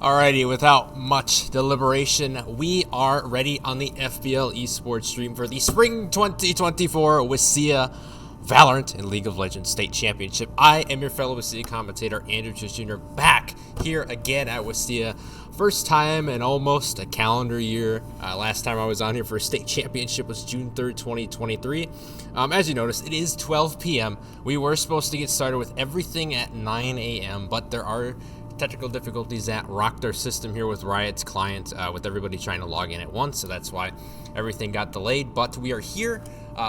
Alrighty, without much deliberation, we are ready on the FBL esports stream for the Spring 2024 WIHSEA Valorant and League of Legends State Championship. I am your fellow WIHSEA commentator, Andrew Jr., back here again at WIHSEA. First time in almost a calendar year. Last time I was on here for a state championship was June 3rd, 2023. As you noticed, it is 12 p.m. We were supposed to get started with everything at 9 a.m., but there are technical difficulties that rocked our system here with Riot's client, with everybody trying to log in at once, so that's why everything got delayed. But we are here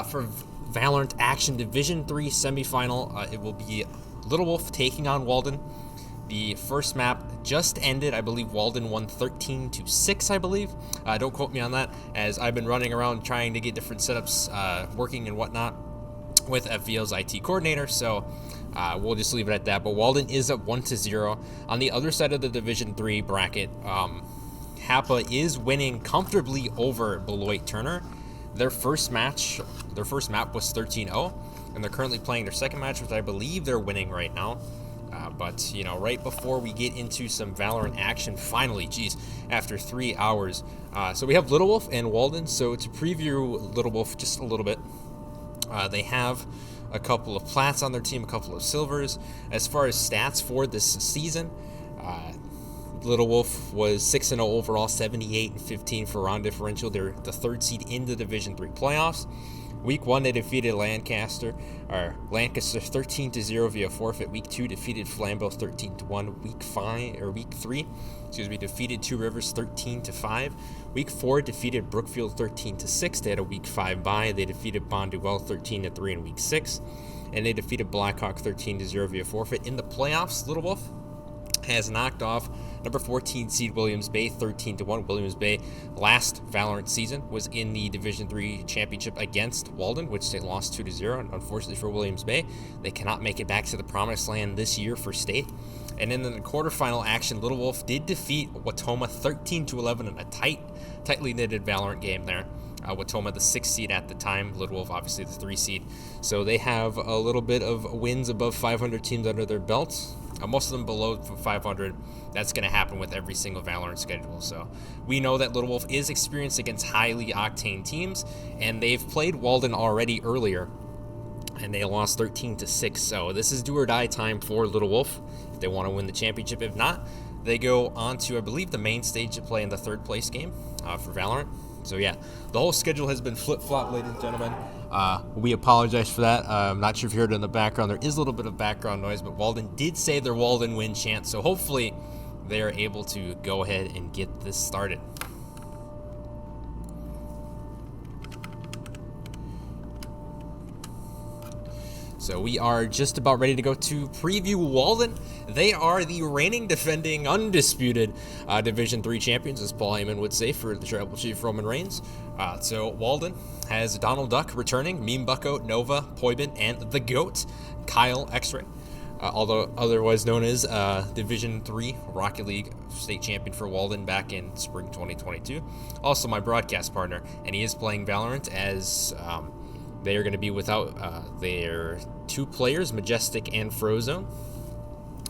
for Valorant Action Division 3 semifinal. It will be Little Wolf taking on Walden. The first map just ended. I believe Walden won 13-6, I believe. Don't quote me on that, as I've been running around trying to get different setups working and whatnot with FVL's IT coordinator, so we'll just leave it at that. But Walden is up 1-0. On the other side of the Division 3 bracket, HAPA is winning comfortably over Beloit Turner. Their first map was 13-0, and they're currently playing their second match, which I believe they're winning right now. But, you know, right before we get into some Valorant action, finally, geez, after 3 hours. So we have Little Wolf and Walden. So to preview Little Wolf just a little bit, they have a couple of plats on their team, a couple of silvers. As far as stats for this season, Little Wolf was 6-0 overall, 78-15 for round differential. They're the third seed in the Division 3 playoffs. Week 1, they defeated Lancaster 13-0 via forfeit. Week 2, defeated Flambeau 13-1. Week 3, defeated Two Rivers 13-5. Week 4, defeated Brookfield 13-6. They had a Week 5 bye. They defeated Bonduel 13-3 in Week 6, and they defeated Blackhawk 13-0 via forfeit. In the playoffs, Little Wolf has knocked off number 14 seed Williams Bay 13-1. Williams Bay last Valorant season was in the Division 3 championship against Walden, which they lost 2-0. And unfortunately for Williams Bay, they cannot make it back to the promised land this year for state. And then in the quarterfinal action, Little Wolf did defeat Watoma 13-11 in a tightly knitted Valorant game there. Watoma, the 6th seed at the time. Little Wolf, obviously, the 3 seed. So they have a little bit of wins above 500 teams under their belts. Most of them below 500. That's going to happen with every single Valorant schedule. So we know that Little Wolf is experienced against highly octane teams, and they've played Walden already earlier, and they lost 13-6. So this is do or die time for Little Wolf if they want to win the championship. If not, they go on to, I believe, the main stage to play in the third place game for Valorant. So yeah, the whole schedule has been flip-flopped, ladies and gentlemen. We apologize for that. I'm not sure if you heard it in the background. There is a little bit of background noise, but Walden did say their Walden win chant, so hopefully they are able to go ahead and get this started. So we are just about ready to go to preview Walden. They are the reigning, defending, undisputed Division 3 champions, as Paul Heyman would say for the Tribal Chief Roman Reigns. So Walden has Donald Duck returning, Meme Bucko, Nova, Poibin, and the GOAT, Kyle X-Ray, although otherwise known as Division 3 Rocket League State Champion for Walden back in spring 2022. Also my broadcast partner, and he is playing Valorant as they are going to be without their 2 players, Majestic and Frozone,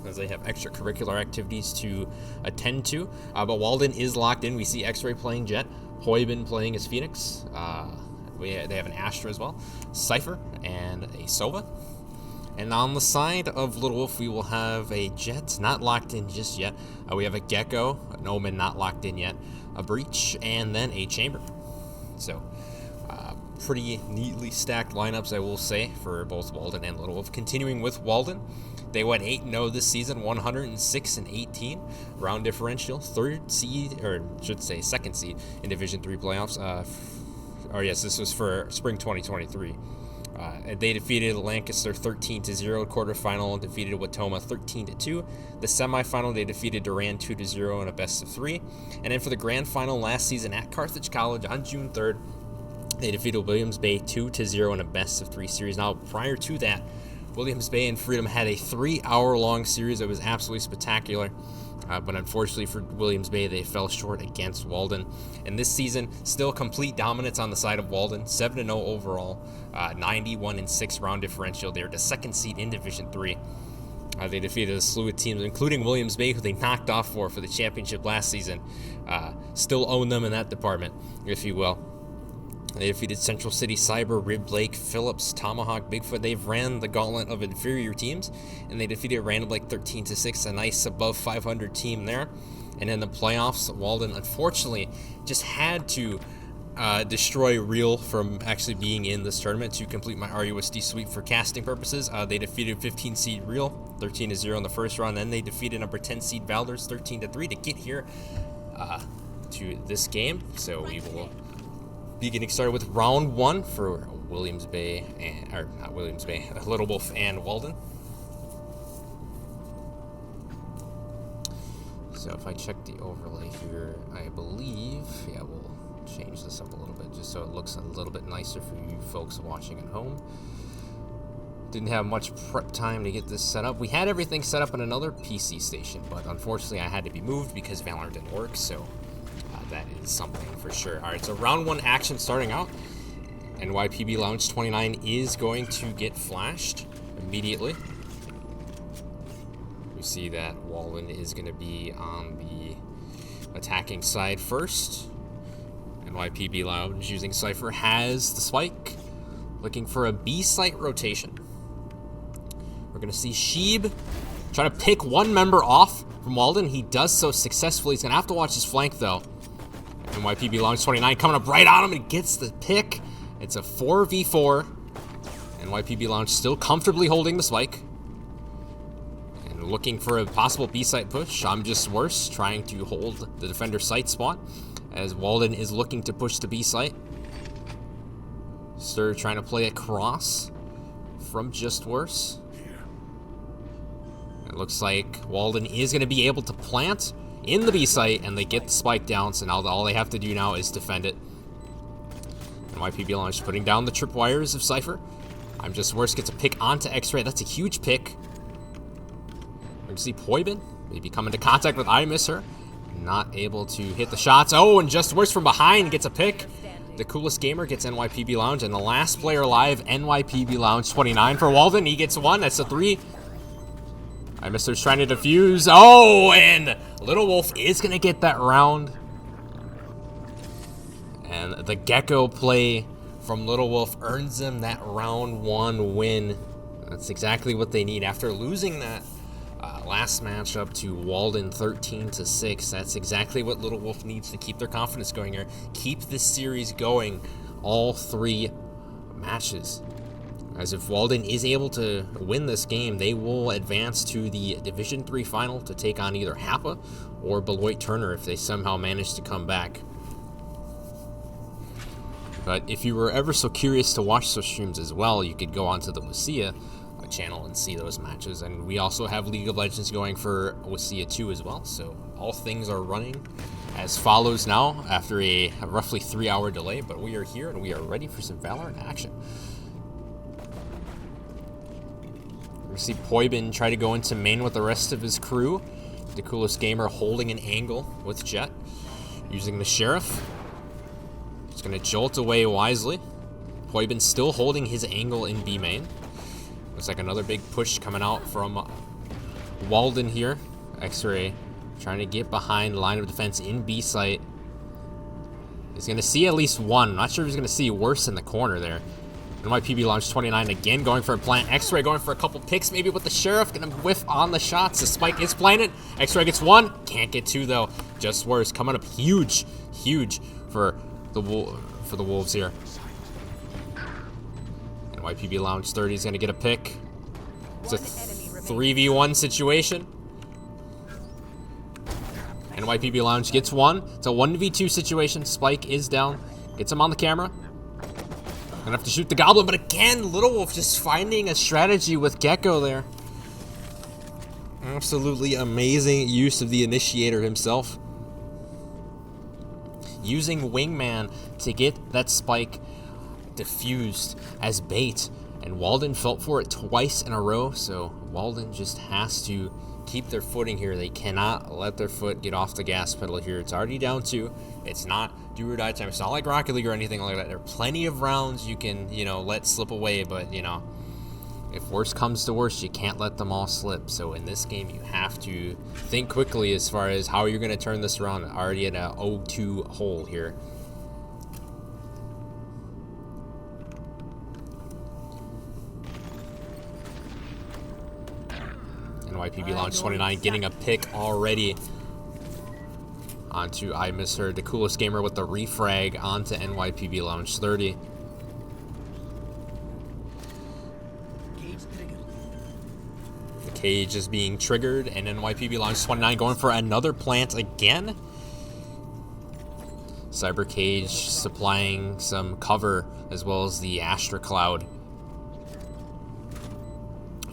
as they have extracurricular activities to attend to. But Walden is locked in. We see X-Ray playing Jet, Hoybin playing as Phoenix. They have an Astra as well, Cypher, and a Sova. And on the side of Little Wolf, we will have a Jet, not locked in just yet. We have a Gecko, an Omen, not locked in yet, a Breach, and then a Chamber. So pretty neatly stacked lineups, I will say, for both Walden and Little Wolf. Continuing with Walden, they went 8-0 this season, 106-18 round differential, second seed in Division 3 playoffs. This was for spring 2023. They defeated Lancaster 13-0 quarterfinal, and defeated Watoma 13-2. The semifinal, they defeated Duran 2-0 in a best of 3. And then for the grand final last season at Carthage College on June 3rd, they defeated Williams Bay 2-0 in a best of 3 series. Now, prior to that, Williams Bay and Freedom had a 3-hour-long series that was absolutely spectacular. But unfortunately for Williams Bay, they fell short against Walden. And this season, still complete dominance on the side of Walden, 7-0 overall, 91-6 round differential. They're the second seed in Division 3. They defeated a slew of teams, including Williams Bay, who they knocked off for the championship last season. Still own them in that department, if you will. They defeated Central City, Cyber, Rib Lake, Phillips, Tomahawk, Bigfoot. They've ran the gauntlet of inferior teams, and they defeated Random Lake 13-6, a nice above 500 team there. And in the playoffs, Walden unfortunately just had to destroy Real from actually being in this tournament to complete my RUSD sweep for casting purposes. They defeated 15 seed Real 13-0 in the first round. Then they defeated number 10 seed Valders 13-3 to get here to this game. So we will be getting started with round 1 for Williams Bay, or not Williams Bay, Little Wolf and Walden. So if I check the overlay here, I believe, yeah, we'll change this up a little bit just so it looks a little bit nicer for you folks watching at home. Didn't have much prep time to get this set up. We had everything set up in another PC station, but unfortunately I had to be moved because Valorant didn't work, so that is something for sure. All right, so round 1 action starting out. NYPB Lounge 29 is going to get flashed immediately. We see that Walden is going to be on the attacking side first. NYPB Lounge using Cypher has the spike, looking for a B site rotation. We're going to see Sheeb try to pick one member off from Walden. He does so successfully. He's going to have to watch his flank though. NYPB Lounge 29 coming up right on him and gets the pick. It's a 4v4. NYPB Lounge still comfortably holding the spike. And looking for a possible B-site push. I'm just worse, trying to hold the defender site spot as Walden is looking to push the B-site. Stir trying to play across from just worse. It looks like Walden is going to be able to plant in the B site, and they get the spike down, so now all they have to do now is defend it. NYPB Launch putting down the tripwires of Cypher. I'm just worse gets a pick onto X-Ray. That's a huge pick. We can see Poibin maybe come into contact with I Miss Her. Not able to hit the shots. Oh, and just worse from behind gets a pick. The coolest gamer gets NYPB Lounge, and the last player alive, NYPB Lounge 29 for Walden. He gets 1. That's a 3. I Miss Her's trying to defuse. Oh, and Little Wolf is going to get that round. And the Gecko play from Little Wolf earns them that round 1 win. That's exactly what they need after losing that last matchup to Walden 13-6. That's exactly what Little Wolf needs to keep their confidence going here. Keep this series going all 3 matches. As if Walden is able to win this game, they will advance to the Division 3 final to take on either HAPA or Beloit Turner if they somehow manage to come back. But if you were ever so curious to watch those streams as well, you could go onto the WIHSEA channel and see those matches. And we also have League of Legends going for WIHSEA 2 as well. So all things are running as follows now after a roughly 3-hour delay. But we are here and we are ready for some Valorant action. We see Poibin try to go into main with the rest of his crew. The coolest gamer holding an angle with Jet, using the Sheriff. Just gonna jolt away wisely. Poibin still holding his angle in B main. Looks like another big push coming out from Walden here. X-Ray trying to get behind line of defense in B site. He's gonna see at least one. Not sure if he's gonna see worse in the corner there. NYPB Launch 29 again going for a plant. X-Ray going for a couple picks, maybe with the Sheriff. Gonna whiff on the shots. The spike is planted. X-Ray gets 1. Can't get 2 though. Just worse. Coming up huge for the Wolves here. NYPB Lounge 30 is gonna get a pick. It's a 3v1 situation. NYPB Lounge gets 1. It's a 1v2 situation. Spike is down. Gets him on the camera. Gonna have to shoot the Goblin, but again, Little Wolf just finding a strategy with Gecko there. Absolutely amazing use of the Initiator himself. Using Wingman to get that spike diffused as bait. And Walden felt for it twice in a row, so Walden just has to keep their footing here. They cannot let their foot get off the gas pedal here. It's already down 2. It's not do or die time. It's not like Rocket League or anything like that. There are plenty of rounds you can, let slip away, but, if worse comes to worse, you can't let them all slip. So in this game, you have to think quickly as far as how you're going to turn this around. Already in a 0-2 hole here. NYPB Lounge 29 getting a pick already onto I Miss Her. The Coolest Gamer with the refrag onto NYPB Lounge 30. The cage is being triggered, and NYPB Lounge 29 going for another plant again. Cyber Cage supplying some cover as well as the Astra Cloud.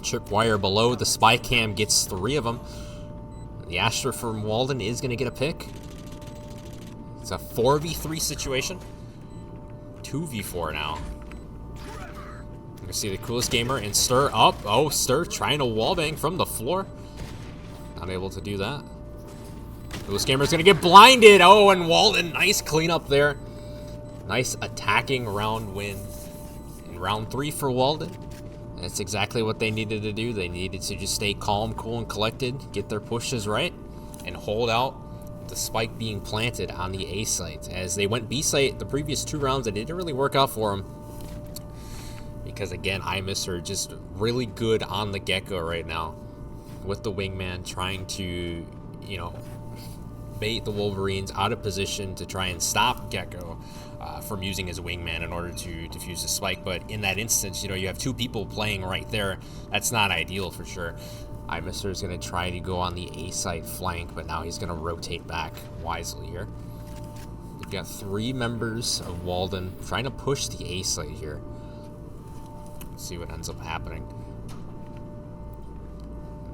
Tripwire below. The spy cam gets 3 of them. The Astra from Walden is going to get a pick. It's a 4v3 situation. 2v4 now. You see the Coolest Gamer and Stir up. Oh, Stir trying to wallbang from the floor. Not able to do that. Coolest Gamer's going to get blinded. Oh, and Walden, nice cleanup there. Nice attacking round win in round 3 for Walden. That's exactly what they needed to do. They needed to just stay calm, cool, and collected, get their pushes right, and hold out the spike being planted on the A site. As they went B site the previous 2 rounds, it didn't really work out for them. Because again, I Miss Her just really good on the get-go right now. With the wingman trying to, you know, bait the Wolverines out of position to try and stop Gecko from using his wingman in order to defuse the spike. But in that instance, you know, you have 2 people playing right there. That's not ideal for sure. I Miss Her is going to try to go on the A side flank, but now he's going to rotate back wisely here. We've got 3 members of Walden trying to push the A side here. Let's see what ends up happening.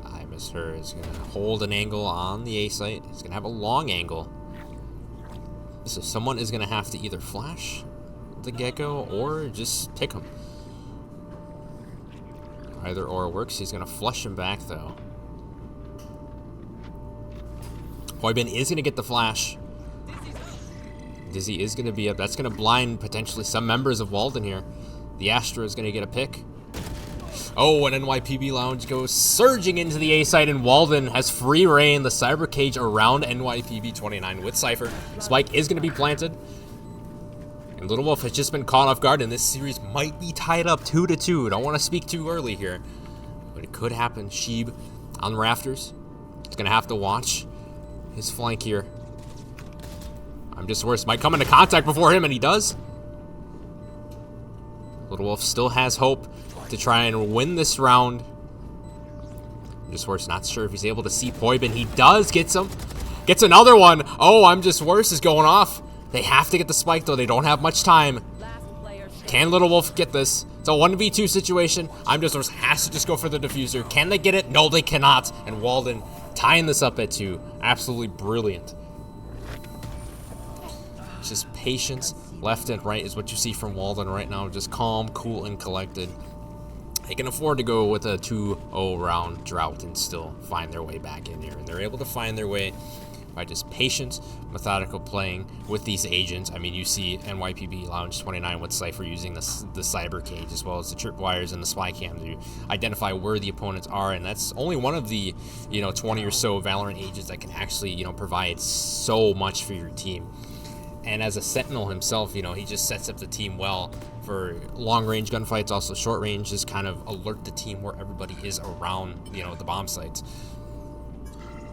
I Miss Her is going to hold an angle on the A site. He's going to have a long angle. So someone is going to have to either flash the Gecko or just pick him. Either or works. He's going to flush him back, though. Hoibin is going to get the flash. Dizzy is going to be up. That's going to blind potentially some members of Walden here. The Astra is going to get a pick. Oh, and NYPB Lounge goes surging into the A site, and Walden has free reign. The Cyber Cage around NYPB 29 with Cypher. Spike is going to be planted. And Little Wolf has just been caught off guard, and this series might be tied up 2-2. Don't want to speak too early here, but it could happen. Sheeb on the rafters. He's going to have to watch his flank here. I'm just worse. Might come into contact before him, and he does. Little Wolf still has hope to try and win this round. I'm just worse. Not sure if he's able to see Poibin. He does get some. Gets another one. Oh, I'm just worse is going off. They have to get the spike, though. They don't have much time. Can Little Wolf get this? It's a 1v2 situation. I'm just worse. Has to just go for the diffuser. Can they get it? No, they cannot. And Walden tying this up at 2. Absolutely brilliant. It's just patience left and right is what you see from Walden right now. Just calm, cool, and collected. They can afford to go with a 2-0 round drought and still find their way back in here. And they're able to find their way by just patience, methodical playing with these agents. I mean, you see NYPB Lounge 29 with Cypher using the Cyber Cage as well as the tripwires and the spy cam to identify where the opponents are. And that's only one of the, 20 or so Valorant agents that can actually, provide so much for your team. And as a Sentinel himself, he just sets up the team well for long-range gunfights, also short-range, just kind of alert the team where everybody is around, the bomb sites.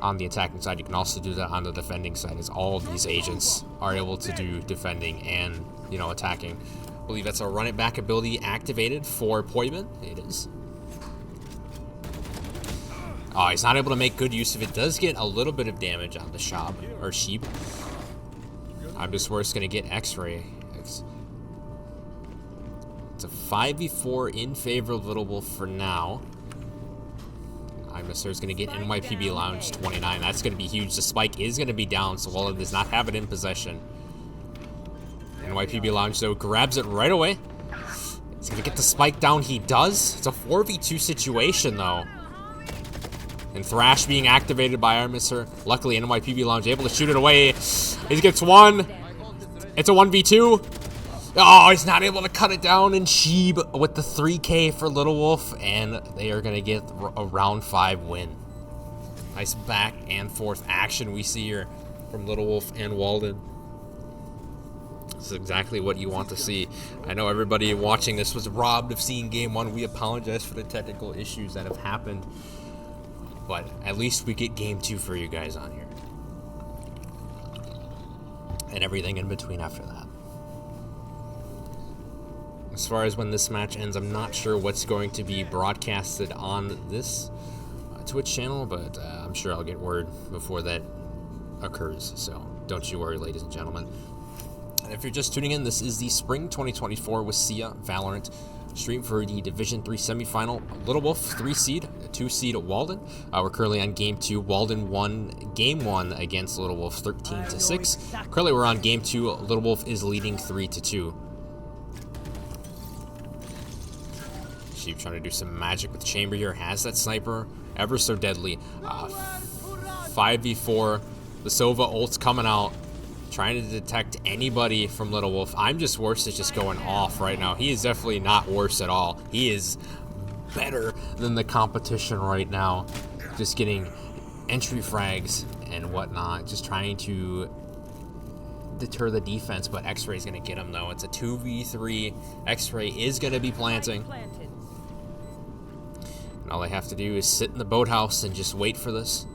On the attacking side, you can also do that on the defending side, as all of these agents are able to do defending and, attacking. I believe that's a run-it-back ability activated for Poibin. It is. Oh, he's not able to make good use of it. Does get a little bit of damage on the Sheep. I'm just worse going to get X-Ray. It's a 5v4 in favor of Little Wolf for now. I Miss Her is going to get NYPB Lounge 29. That's going to be huge. The spike is going to be down, so Walden does not have it in possession. NYPB Lounge, though, grabs it right away. He's going to get the spike down. He does. It's a 4v2 situation, though. And Thrash being activated by I Miss Her. Luckily, NYPB Lounge able to shoot it away. He gets one. It's a 1v2. Oh, he's not able to cut it down, and Sheeb with the 3K for Little Wolf, and they are going to get a round 5 win. Nice back and forth action we see here from Little Wolf and Walden. This is exactly what you want to see. I know everybody watching this was robbed of seeing Game 1. We apologize for the technical issues that have happened, but at least we get Game 2 for you guys on here. And everything in between after that. As far as when this match ends, I'm not sure what's going to be broadcasted on this Twitch channel, but I'm sure I'll get word before that occurs, so don't you worry, ladies and gentlemen. And if you're just tuning in, this is the Spring 2024 WIHSEA Valorant stream for the Division 3 semifinal. Little Wolf 3 seed, 2 seed Walden. We're currently on Game 2. Walden won Game 1 against Little Wolf 13-6. Currently we're on Game 2. Little Wolf is leading 3-2. Sheep trying to do some magic with Chamber here. Has that sniper. Ever so deadly. 5v4. The Sova ult's coming out. Trying to detect anybody from Little Wolf. I'm Just Worse is just going off right now. He is definitely not worse at all. He is better than the competition right now. Just getting entry frags and whatnot. Just trying to deter the defense, but X-Ray's going to get him though. It's a 2v3. X-Ray is going to be planting. And all they have to do is sit in the boathouse and just wait for this.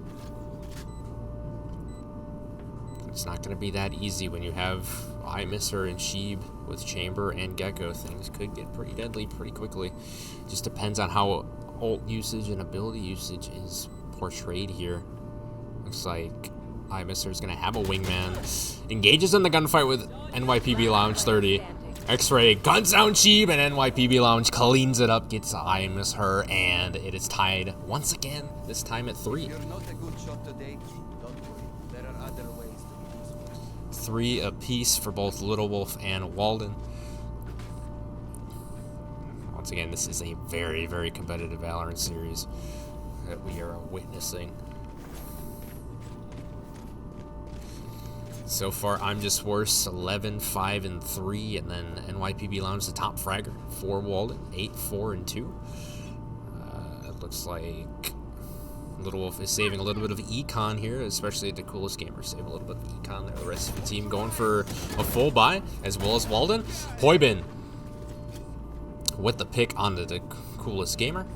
It's not going to be that easy when you have WIHSEA and Sheeb with Chamber and Gecko. Things could get pretty deadly pretty quickly. Just depends on how ult usage and ability usage is portrayed here. Looks like WIHSEA is going to have a wingman. Engages in the gunfight with NYPB Lounge 30. X-Ray guns down Sheeb, and NYPB Lounge cleans it up, gets WIHSEA, and it is tied once again, this time at 3. You're not a good shot today. Don't worry. There are other ways to be useful. 3 apiece for both Little Wolf and Walden. Once again, this is a very, very competitive Valorant series that we are witnessing. So far, I'm Just Worse, 11, 5, and 3, and then NYPB Lounge, the top fragger for Walden, 8, 4, and 2. It looks like Little Wolf is saving a little bit of econ here, especially the coolest gamer. Save a little bit of econ there. The rest of the team going for a full buy, as well as Walden. Poibin with the pick onto the coolest gamer.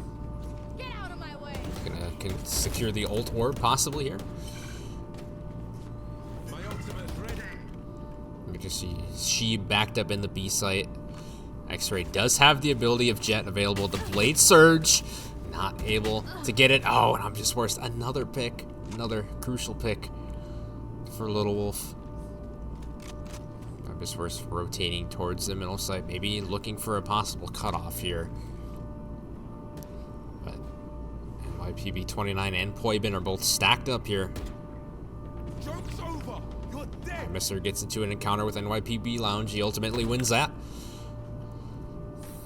Get out of my way. Can secure the ult orb possibly here. You can see she backed up in the B site. X-Ray does have the ability of Jet available. The Blade Surge, not able to get it. Oh, and I'm Just Worse. Another pick, another crucial pick for Little Wolf. I'm Just Worse rotating towards the middle site, maybe looking for a possible cutoff here. But NYPB 29 and Poibin are both stacked up here. Joke's over. You're dead. WIHSEA gets into an encounter with NYPB Lounge. He ultimately wins that.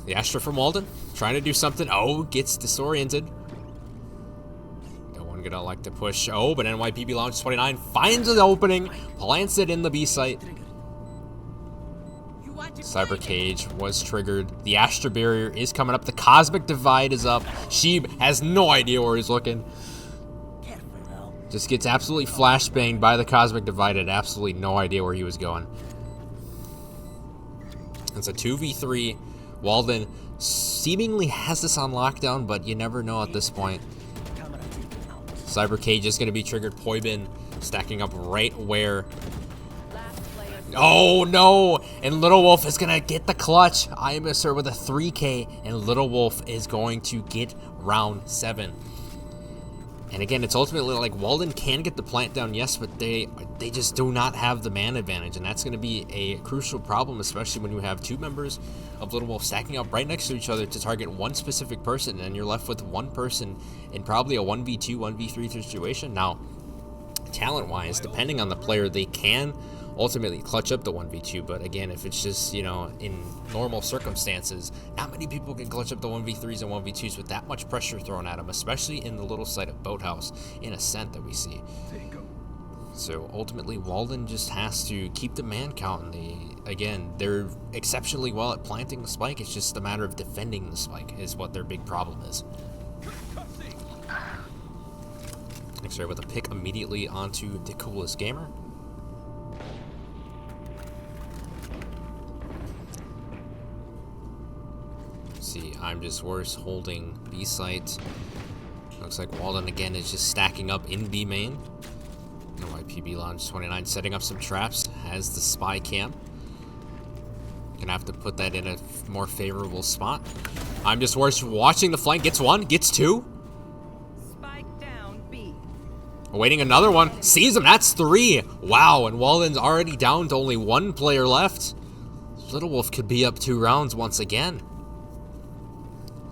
The Astra from Walden trying to do something. Oh, gets disoriented. No one gonna like to push. Oh, but NYPB Lounge 29 finds an opening, plants it in the B site. Cyber Cage was triggered. The Astra barrier is coming up. The Cosmic Divide is up. Sheeb has no idea where he's looking. Just gets absolutely flashbanged by the Cosmic Divide. Had absolutely no idea where he was going. It's a 2v3. Walden seemingly has this on lockdown, but you never know at this point. Cyber Cage is going to be triggered. Poibin stacking up right where. Oh no! And Little Wolf is going to get the clutch. WIHSEA with a 3K, and Little Wolf is going to get round 7. And again, it's ultimately like Walden can get the plant down, yes, but they just do not have the man advantage, and that's going to be a crucial problem, especially when you have 2 members of Little Wolf stacking up right next to each other to target one specific person, and you're left with one person in probably a 1v2, 1v3 situation. Now, talent-wise, depending on the player, they can ultimately clutch up the 1v2, but again, if it's just, you know, in normal circumstances, not many people can clutch up the 1v3s and 1v2s with that much pressure thrown at them, especially in the little site of Boathouse in Ascent that we see. So ultimately, Walden just has to keep the man count. And they're exceptionally well at planting the spike. It's just a matter of defending the spike is what their big problem is. X-Ray with a pick immediately onto the coolest gamer. See, I'm just worse holding B site. Looks like Walden again is just stacking up in B main. NYPB launch 29 setting up some traps, has the spy cam. Gonna have to put that in a more favorable spot. I'm just worse watching the flank. Gets one, gets two. Spike down B. Awaiting another one. Sees him, that's three. Wow, and Walden's already down to only one player left. Little Wolf could be up 2 rounds once again.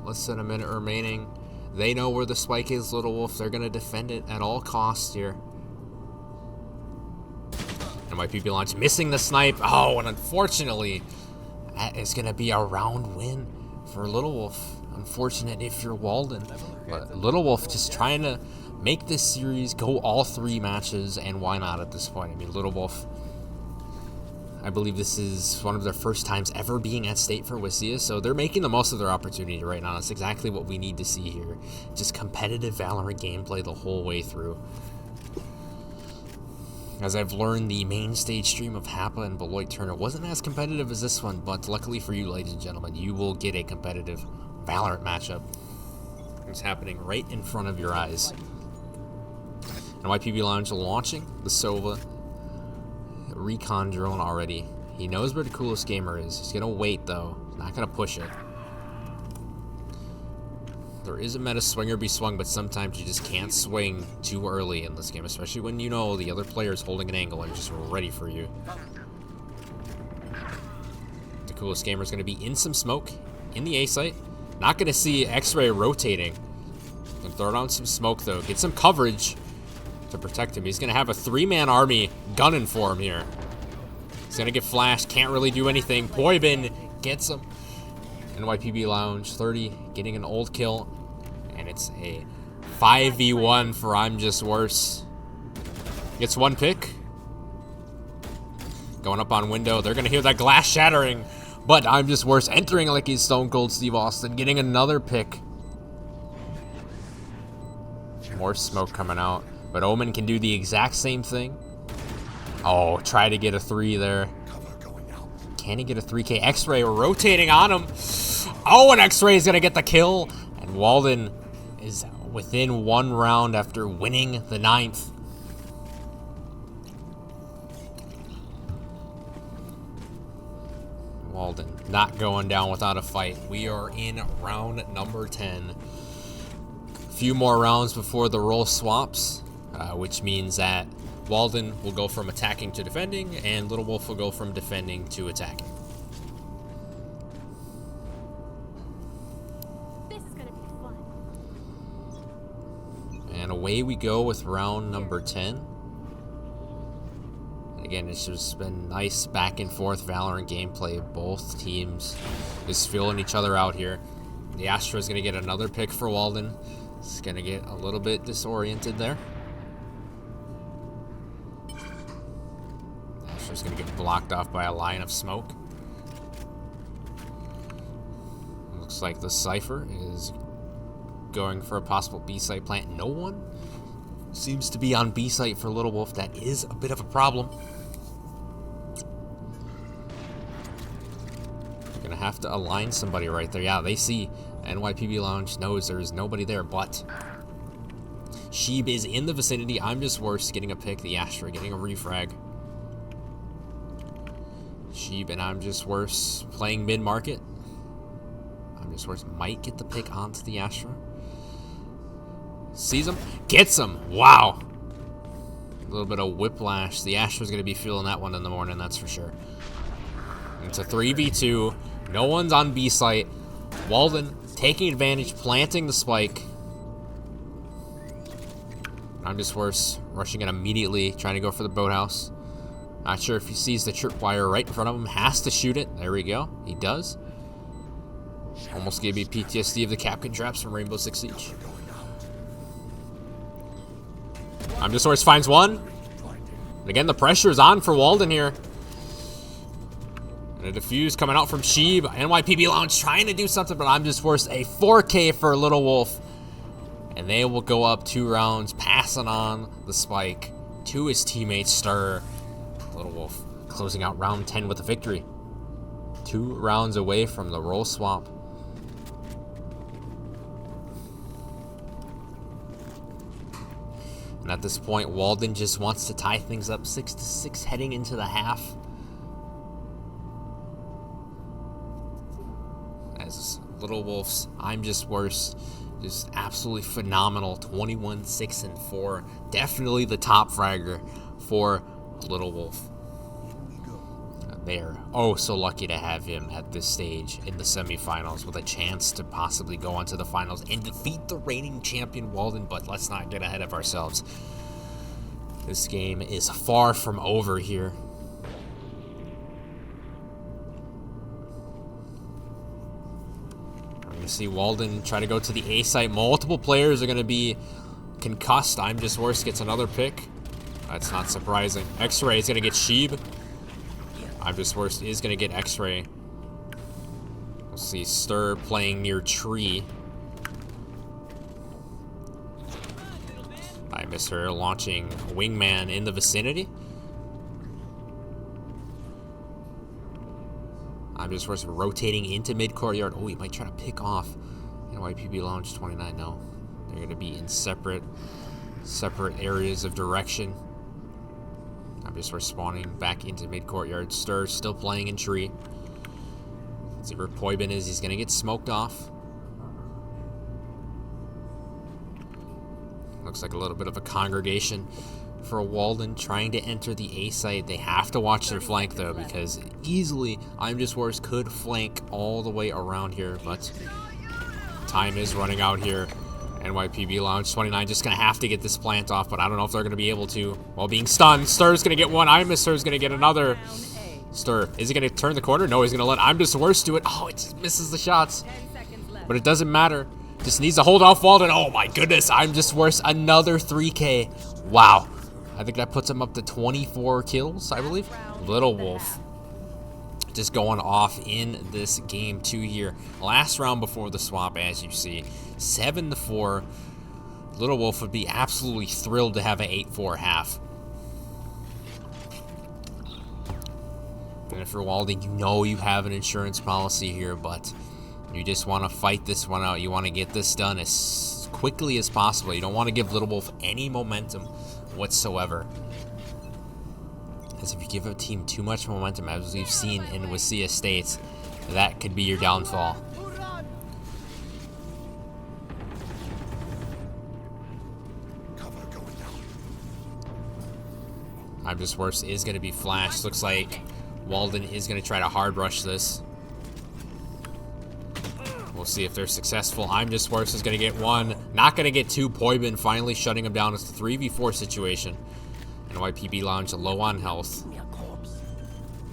Less than a minute remaining. They know where the spike is, Little Wolf. They're gonna defend it at all costs here. NYPB launch missing the snipe. Oh, and unfortunately, that is going to be a round win for Little Wolf. Unfortunate if you're Walden. But Little Wolf just trying to make this series go all 3 matches, and why not at this point? I mean, Little Wolf, I believe this is one of their first times ever being at state for WIHSEA, so they're making the most of their opportunity right now. That's exactly what we need to see here. Just competitive Valorant gameplay the whole way through. As I've learned, the main stage stream of Hapa and Beloit Turner wasn't as competitive as this one, but luckily for you, ladies and gentlemen, you will get a competitive Valorant matchup. It's happening right in front of your eyes. NYPB Lounge launching the Sova recon drone already. He knows where the coolest gamer is. He's gonna wait though. He's not gonna push it. There is a meta swinger be swung, but sometimes you just can't swing too early in this game, especially when you know the other player is holding an angle and just ready for you. The coolest gamer is going to be in some smoke in the A site. Not going to see X-Ray rotating. Gonna throw down some smoke though. Get some coverage to protect him. He's going to have a 3-man army gunning for him here. He's going to get flashed. Can't really do anything. Poibin gets him. NYPB Lounge 30 getting an old kill, and it's a 5v1 for I'm Just Worse. Gets 1 pick. Going up on window. They're going to hear that glass shattering, but I'm Just Worse entering like he's Stone Cold Steve Austin, getting another pick. More smoke coming out, but Omen can do the exact same thing. Oh, try to get a 3 there. Can he get a 3K? X-Ray rotating on him. Oh, and X-Ray is going to get the kill. And Walden is within 1 round after winning the 9th. Walden not going down without a fight. We are in round number 10. A few more rounds before the role swaps, which means that Walden will go from attacking to defending, and Little Wolf will go from defending to attacking. This is gonna be fun. And away we go with round number 10. Again, it's just been nice back and forth Valorant gameplay. Both teams just feeling each other out here. The Astra is going to get another pick for Walden. It's going to get a little bit disoriented there. Astra's going to get blocked off by a line of smoke. Looks like the Cypher is going for a possible B-site plant. No one seems to be on B-site for Little Wolf. That is a bit of a problem. You're going to have to align somebody right there. Yeah, they see NYPB Lounge knows there's nobody there, but Sheeb is in the vicinity. I'm Just Worse getting a pick. The Astra getting a refrag. Sheeb and I'm Just Worse playing mid-market. I'm Just Worse might get the pick onto the Astra. Sees him, gets him. Wow. A little bit of whiplash. The Astra's going to be feeling that one in the morning, that's for sure. It's a 3v2. No one's on B site. Walden taking advantage, planting the spike. I'm Just Worse rushing it immediately, trying to go for the boathouse. Not sure if he sees the tripwire right in front of him. Has to shoot it. There we go. He does. Almost gave me PTSD of the Capcan traps from Rainbow Six Siege. I'm Just Worse finds one. And again, the pressure is on for Walden here. And a defuse coming out from Sheeb. NYPB Lounge trying to do something, but I'm just worse. A 4K for Little Wolf. And they will go up 2 rounds, passing on the spike to his teammate Stir. Little Wolf closing out round 10 with a victory. 2 rounds away from the role swap. And at this point, Walden just wants to tie things up 6-6 heading into the half. As Little Wolf's I'm Just Worse, just absolutely phenomenal. 21-6-4. Definitely the top fragger for Little Wolf. They are oh so lucky to have him at this stage in the semifinals with a chance to possibly go on to the finals and defeat the reigning champion Walden, but let's not get ahead of ourselves. This game is far from over here. We're going to see Walden try to go to the A site. Multiple players are going to be concussed. I'm Just Worse gets another pick. That's not surprising. X-Ray is going to get Sheeb. I'm Just Worse is going to get X-Ray. We'll see Stir playing near Tree. I miss her launching Wingman in the vicinity. I'm Just Worse rotating into mid courtyard. Oh, he might try to pick off NYPB Lounge 29. No, they're going to be in separate areas of direction. I'm Just Worse spawning back into mid courtyard. Stir still playing in Tree. Let's see where Poibin is. He's going to get smoked off. Looks like a little bit of a congregation for Walden trying to enter the A site. They have to watch their flank though, because easily I'm Just Worse could flank all the way around here, but time is running out here. NYPB Lounge 29 just going to have to get this plant off, but I don't know if they're going to be able to while being stunned. Stir's going to get one. I Miss Her's going to get another. Stir, is he going to turn the corner? No, he's going to let I'm Just Worse do it. Oh, it just misses the shots. But it doesn't matter. Just needs to hold off Walden. Oh my goodness, I'm Just Worse. Another 3K. Wow. I think that puts him up to 24 kills, I believe. Little Wolf just going off in this game 2 here. Last round before the swap, as you see, 7-4. Little Wolf would be absolutely thrilled to have an 8-4 half. And for Walden, you know you have an insurance policy here, but you just want to fight this one out. You want to get this done as quickly as possible. You don't want to give Little Wolf any momentum whatsoever. Because if you give a team too much momentum, as we've seen in WIHSEA states, that could be your downfall. I'm Just Worse is going to be flashed. Looks like Walden is going to try to hard rush this. We'll see if they're successful. I'm Just Worse is going to get one. Not going to get two. Poibin finally shutting him down. It's a 3v4 situation. NYPB Lounge low on health.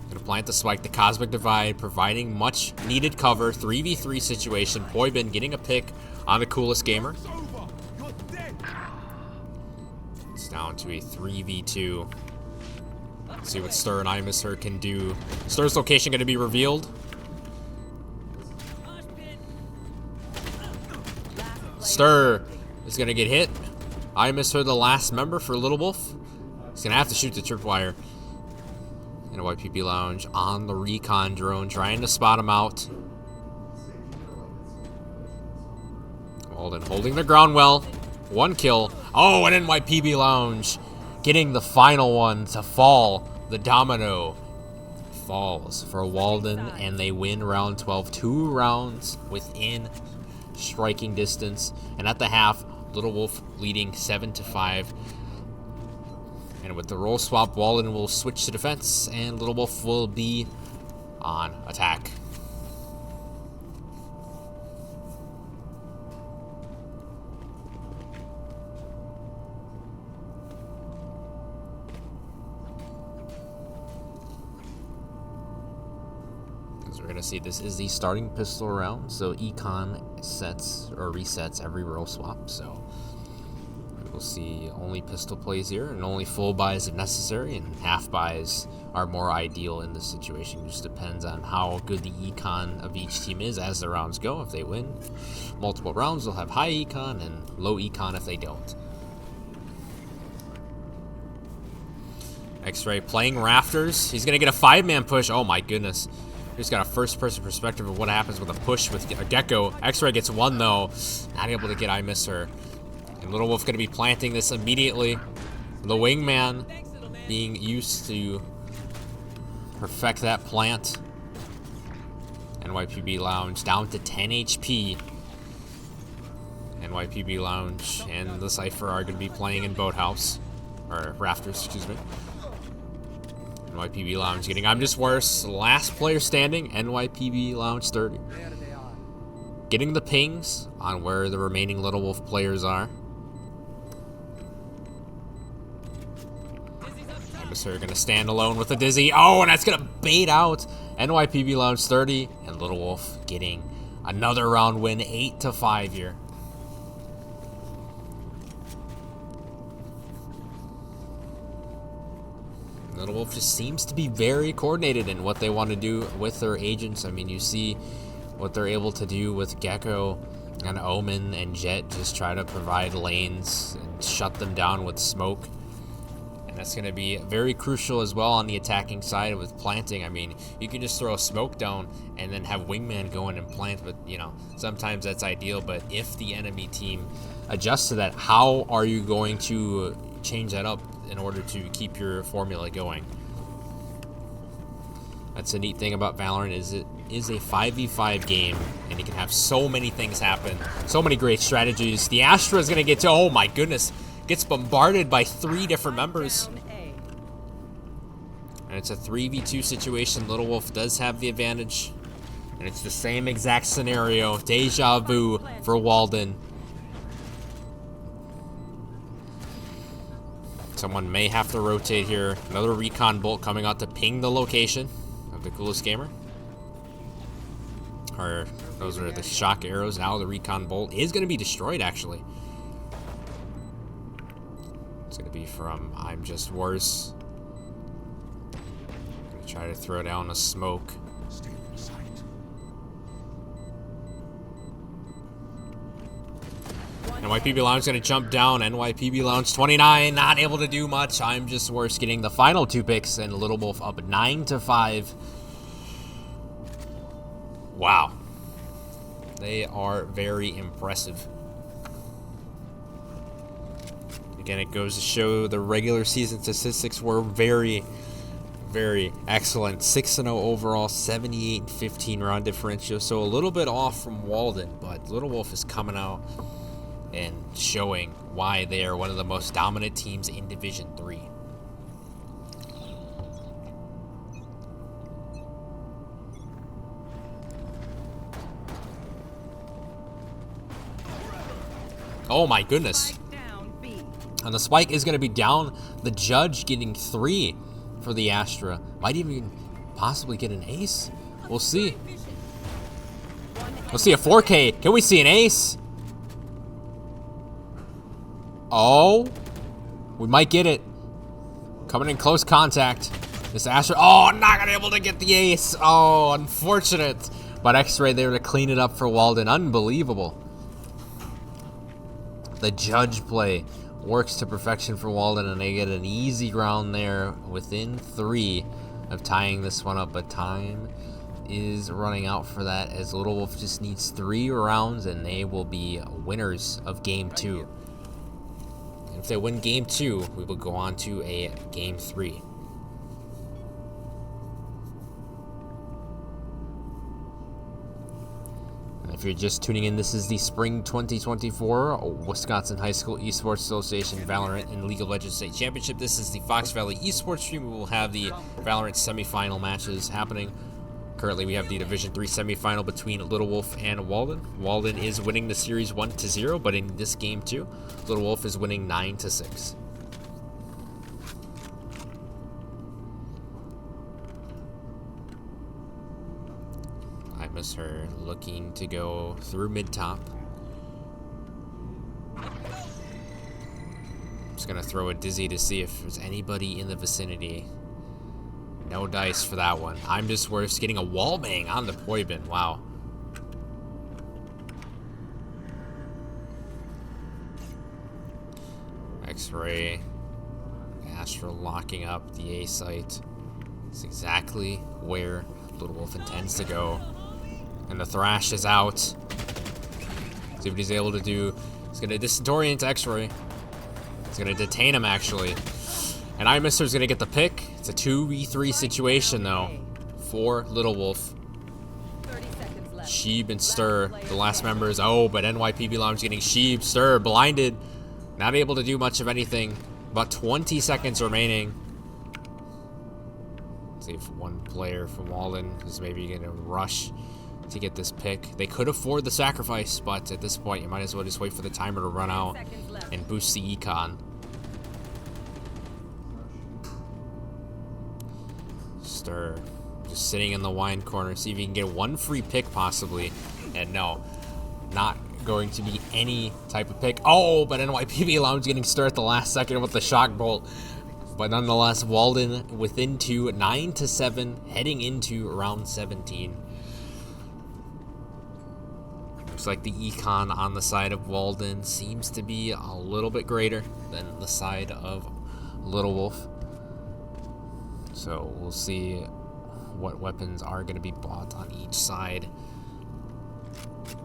Gonna plant the spike. The Cosmic Divide providing much needed cover. 3v3 situation. Poibin getting a pick on the coolest gamer. It's down to a 3v2. Let's see what Stir and I Miss Her can do. Stir's location going to be revealed. Stir is going to get hit. I Miss Her, the last member for Little Wolf. He's going to have to shoot the tripwire. NYPB Lounge on the recon drone, trying to spot him out. Walden holding the ground well. 1 kill. Oh, and NYPB Lounge getting the final one to fall. The domino falls for Walden, and they win round 12. 2 rounds within striking distance. And at the half, Little Wolf leading 7-5. And with the role swap, Walden will switch to defense, and Little Wolf will be on attack. As we're going to see, this is the starting pistol round, so econ sets or resets every role swap, so We'll see only pistol plays here and only full buys if necessary, and half buys are more ideal in this situation. Just depends on how good the econ of each team is as the rounds go. If they win multiple rounds, they'll have high econ, and low econ if they don't. X-Ray playing rafters. He's going to get a 5-man push. Oh my goodness. He's got a first-person perspective of what happens with a push with a Gecko. X-Ray gets one though. Not able to get I Miss Her. And Little Wolf going to be planting this immediately. The wingman being used to perfect that plant. NYPB Lounge down to 10 HP. NYPB Lounge and the Cypher are going to be playing in Boathouse. Or Rafters, excuse me. NYPB Lounge getting I'm Just Worse. Last player standing, NYPB Lounge 30. There they are. Getting the pings on where the remaining Little Wolf players are. Are going to stand alone with a Dizzy. Oh, and that's going to bait out NYPB Lounge 30. And Little Wolf getting another round win, 8-5 here. Little Wolf just seems to be very coordinated in what they want to do with their agents. I mean, you see what they're able to do with Gecko and Omen and Jet. Just try to provide lanes and shut them down with smoke. That's going to be very crucial as well on the attacking side with planting. I mean, you can just throw a smoke down and then have Wingman go in and plant, but, you know, sometimes that's ideal. But if the enemy team adjusts to that, how are you going to change that up in order to keep your formula going? That's the neat thing about Valorant is it is a 5v5 game, and you can have so many things happen, so many great strategies. The Astra is going to get to, oh my goodness, gets bombarded by 3 different members. And it's a 3v2 situation. Little Wolf does have the advantage. And it's the same exact scenario. Deja vu for Walden. Someone may have to rotate here. Another recon bolt coming out to ping the location of the coolest gamer. Or those are the shock arrows. Now the recon bolt is going to be destroyed, actually. It's going to be from I'm Just Worse. Going to try to throw down a smoke. NYPB Lounge is going to jump down. NYPB Lounge 29, not able to do much. I'm Just Worse getting the final 2 picks, and Little Wolf up 9-5. Wow. They are very impressive. Again, it goes to show the regular season statistics were very, very excellent. 6-0 overall, 78-15 round differential. So a little bit off from Walden, but Little Wolf is coming out and showing why they are one of the most dominant teams in Division 3. Oh my goodness. And the spike is going to be down. The Judge getting 3 for the Astra. Might even possibly get an ace. We'll see. We'll see a 4K. Can we see an ace? Oh. We might get it. Coming in close contact. This Astra. Oh, not going to be able to get the ace. Oh, unfortunate. But X-Ray there to clean it up for Walden. Unbelievable. The Judge play works to perfection for Walden, and they get an easy round there within 3 of tying this one up. But time is running out for that, as Little Wolf just needs 3 rounds, and they will be winners of Game 2. And if they win Game 2, we will go on to a Game 3. If you're just tuning in, this is the Spring 2024 Wisconsin High School Esports Association Valorant and League of Legends State Championship. This is the Fox Valley Esports stream. We will have the Valorant semifinal matches happening. Currently, we have the Division 3 semifinal between Little Wolf and Walden. Walden is winning the series 1-0, but in this game 2, Little Wolf is winning 9-6. Her looking to go through mid-top. Gonna throw a dizzy to see if there's anybody in the vicinity. No dice for that one. I'm just worse getting a wall bang on the Poibin. Wow. X-ray. Astral locking up the A site. It's exactly where Little Wolf intends to go. And the Thrash is out. See what he's able to do. He's gonna disorient X-ray. He's gonna detain him actually. And iMister's gonna get the pick. It's a 2v3 situation though for Little Wolf. 30 seconds left. Sheeb and Stir, the last members. Oh, but NYPB Lounge getting Sheeb, Stir, blinded. Not able to do much of anything. About 20 seconds remaining. Let's see if one player from Walden is maybe gonna rush to get this pick. They could afford the sacrifice, but at this point, you might as well just wait for the timer to run out and boost the econ. Stir, just sitting in the wine corner, see if he can get one free pick possibly. And no, not going to be any type of pick. Oh, but NYPB Lounge getting Stir at the last second with the shock bolt. But nonetheless, Walden within 2, 9-7, heading into round 17. Looks like the econ on the side of Walden seems to be a little bit greater than the side of Little Wolf. So we'll see what weapons are going to be bought on each side.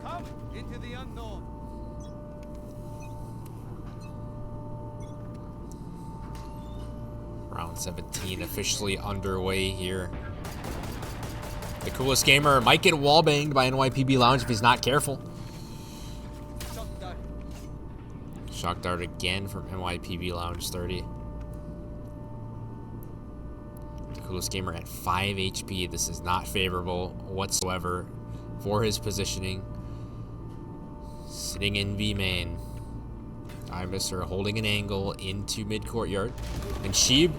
Come into the unknown. Round 17 officially underway here. The Coolest Gamer might get wallbanged by NYPB Lounge if he's not careful. Shock dart. Shock dart again from NYPB Lounge 30. The Coolest Gamer at 5 HP. This is not favorable whatsoever for his positioning. Sitting in B main. iMister holding an angle into mid courtyard. And Sheeb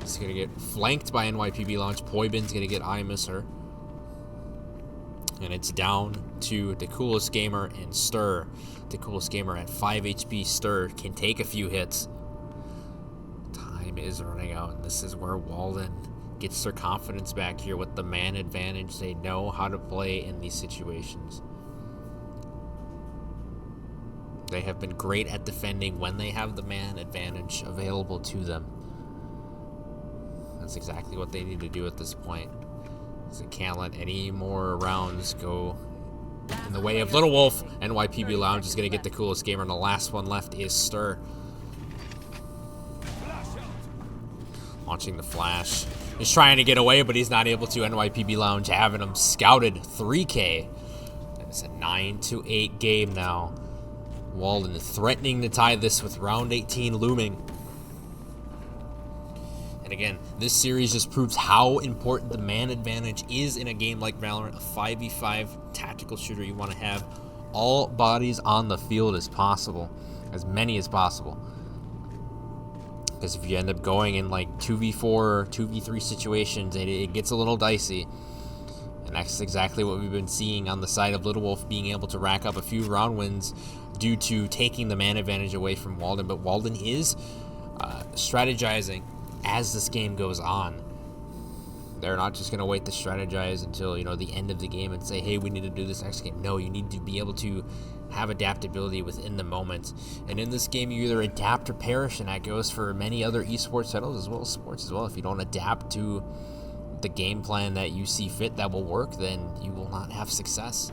is going to get flanked by NYPB Launch. Poibin's going to get iMister. And it's down to the Coolest Gamer and Stir. The Coolest Gamer at 5 HP. Stir can take a few hits. Time is running out, and this is where Walden gets their confidence back here with the man advantage. They know how to play in these situations. They have been great at defending when they have the man advantage available to them. That's exactly what they need to do at this point. So can't let any more rounds go in the way of Little Wolf. NYPB Lounge is going to get the Coolest Gamer, and the last one left is Stir. Launching the flash. He's trying to get away, but he's not able to. NYPB Lounge having him scouted 3K. It's a 9-8 game now. Walden threatening to tie this with round 18 looming. And again, this series just proves how important the man advantage is in a game like Valorant, a 5v5 tactical shooter. You want to have all bodies on the field as possible, as many as possible. Because if you end up going in like 2v4 or 2v3 situations, it gets a little dicey. And that's exactly what we've been seeing on the side of Little Wolf, being able to rack up a few round wins due to taking the man advantage away from Walden. But Walden is strategizing as this game goes on. They're not just going to wait to strategize until, you know, the end of the game and say, hey, we need to do this next game. No, you need to be able to have adaptability within the moment. And in this game, you either adapt or perish, and that goes for many other esports titles as well as sports as well. If you don't adapt to the game plan that you see fit that will work, then you will not have success.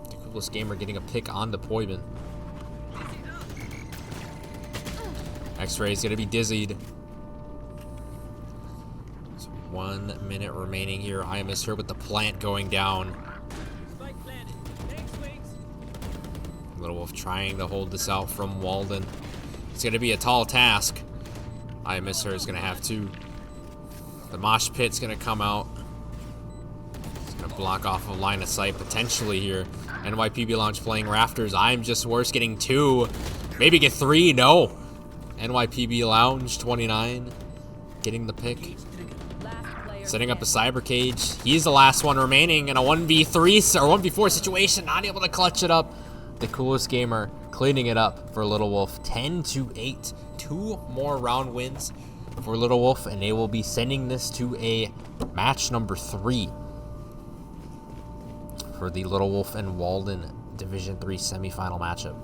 The Coolest Gamer getting a pick on the Poibin. X-Ray is going to be dizzied. 1 minute remaining here. iMister with the plant going down. Little Wolf trying to hold this out from Walden. It's going to be a tall task. iMister is going to have to. The mosh pit's going to come out. It's going to block off a line of sight potentially here. NYPB Launch playing Rafters. I'm just worse, getting 2. Maybe get 3. No. NYPB Lounge 29 getting the pick. Setting up a cyber cage. He's the last one remaining in a 1v3 or 1v4 situation. Not able to clutch it up. The Coolest Gamer cleaning it up for Little Wolf. 10-8. 2 more round wins for Little Wolf, and they will be sending this to a match number 3 for the Little Wolf and Walden Division 3 semifinal matchup.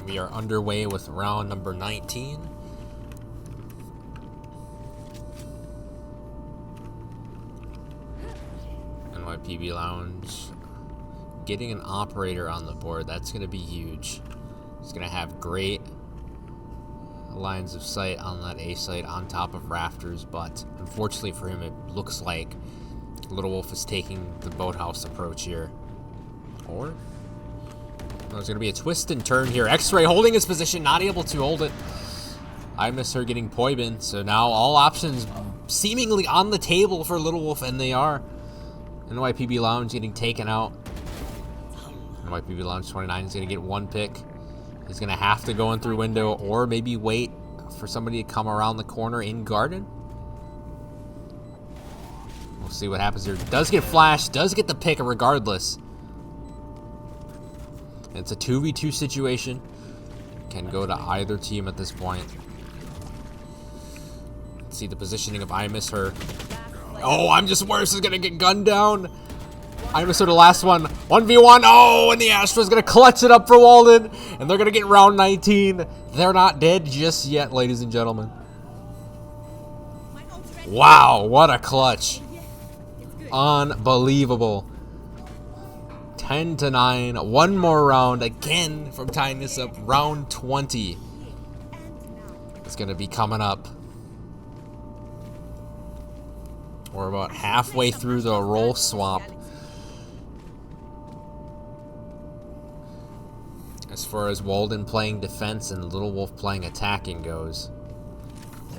We are underway with round number 19. NYPB Lounge getting an operator on the board. That's going to be huge. It's going to have great lines of sight on that A site on top of rafters, but unfortunately for him, it looks like Little Wolf is taking the boathouse approach here. Or there's going to be a twist and turn here. X-Ray holding his position, not able to hold it. I miss her getting Poibin, so now all options seemingly on the table for Little Wolf, and they are. NYPB Lounge getting taken out. NYPB Lounge 29 is going to get 1 pick. He's going to have to go in through window or maybe wait for somebody to come around the corner in garden. We'll see what happens here. Does get flashed, does get the pick regardless. It's a 2v2 situation. Can go to either team at this point. Let's see the positioning of I Miss Her. Oh, I'm Just Worse is gonna get gunned down. I Miss Her the last one. 1v1. Oh, and the Astra's gonna clutch it up for Walden. And they're gonna get round 19. They're not dead just yet, ladies and gentlemen. Wow, what a clutch. Unbelievable. 10-9. 1 more round again from tying this up. Round 20 is going to be coming up. We're about halfway through the role swap. As far as Walden playing defense and Little Wolf playing attacking goes.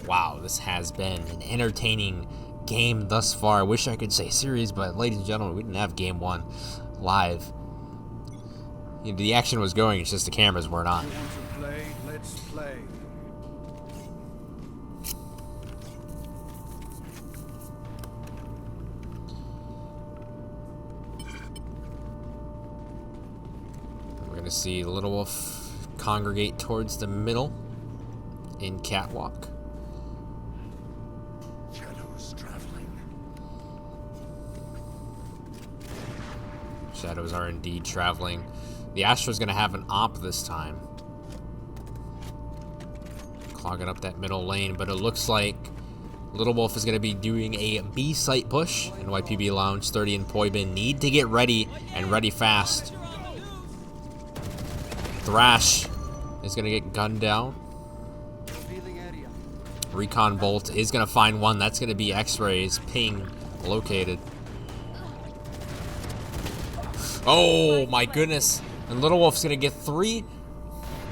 Wow, this has been an entertaining game thus far. I wish I could say series, but ladies and gentlemen, we didn't have game 1 live. You know, the action was going, it's just the cameras weren't on. Let's play. We're gonna see Little Wolf congregate towards the middle in catwalk. Shadows are indeed traveling. The Astra's going to have an op this time. Clogging up that middle lane, but it looks like Little Wolf is going to be doing a B site push. NYPB Lounge 30 and Poibin need to get ready and ready fast. Thrash is going to get gunned down. Recon Bolt is going to find one. That's going to be X-Ray's ping located. Oh my goodness. And Little Wolf's gonna get 3.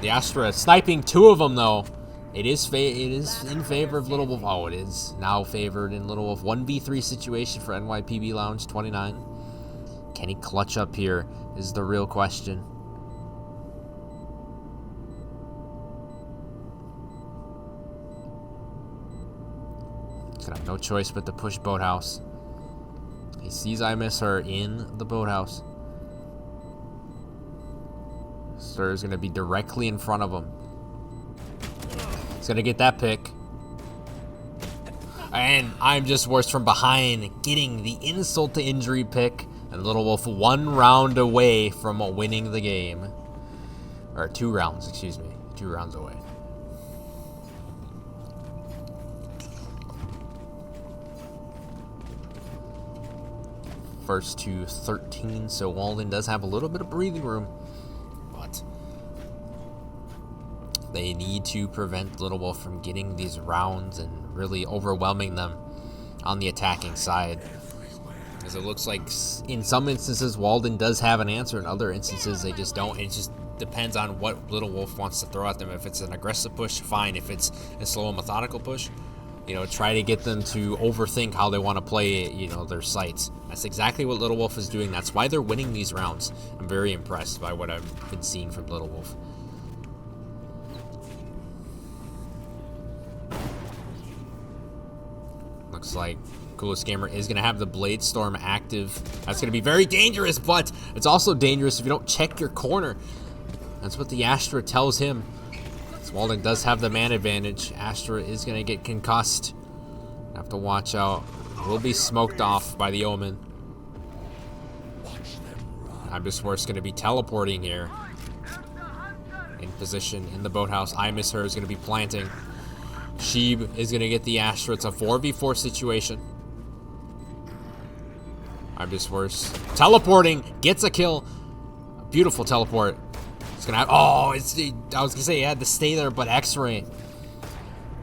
The Astra sniping 2 of them though. It is in favor of Little Wolf. Oh, it is now favored in Little Wolf. 1v3 situation for NYPB Lounge 29. Can he clutch up here is the real question. He's gonna have no choice but to push boathouse. He sees I Miss Her in the boathouse. Sir is going to be directly in front of him. He's going to get that pick. And I'm Just Worse from behind, getting the insult to injury pick. And Little Wolf 1 round away from winning the game. Or 2 rounds, excuse me. 2 rounds away. First to 13, so Walden does have a little bit of breathing room. But they need to prevent Little Wolf from getting these rounds and really overwhelming them on the attacking side. As it looks like in some instances Walden does have an answer, in other instances they just don't. It just depends on what Little Wolf wants to throw at them. If it's an aggressive push, fine. If it's a slow and methodical push, you know, try to get them to overthink how they want to play, you know, their sights. That's exactly what Little Wolf is doing. That's why they're winning these rounds. I'm very impressed by what I've been seeing from Little Wolf. Looks like Coolest Gamer is going to have the Blade Storm active. That's going to be very dangerous, but it's also dangerous if you don't check your corner. That's what the Astra tells him. So Walden does have the man advantage. Astra is going to get concussed. Have to watch out. Will be smoked off by the Omen. Ibisworth's going to be teleporting here. In position in the boathouse. I Miss Her is going to be planting. Sheeb is going to get the Astra. It's a 4v4 situation. Ibisworth teleporting. Gets a kill. A beautiful teleport. It's going to have... Oh, I was going to say he had to stay there, but X-Ray.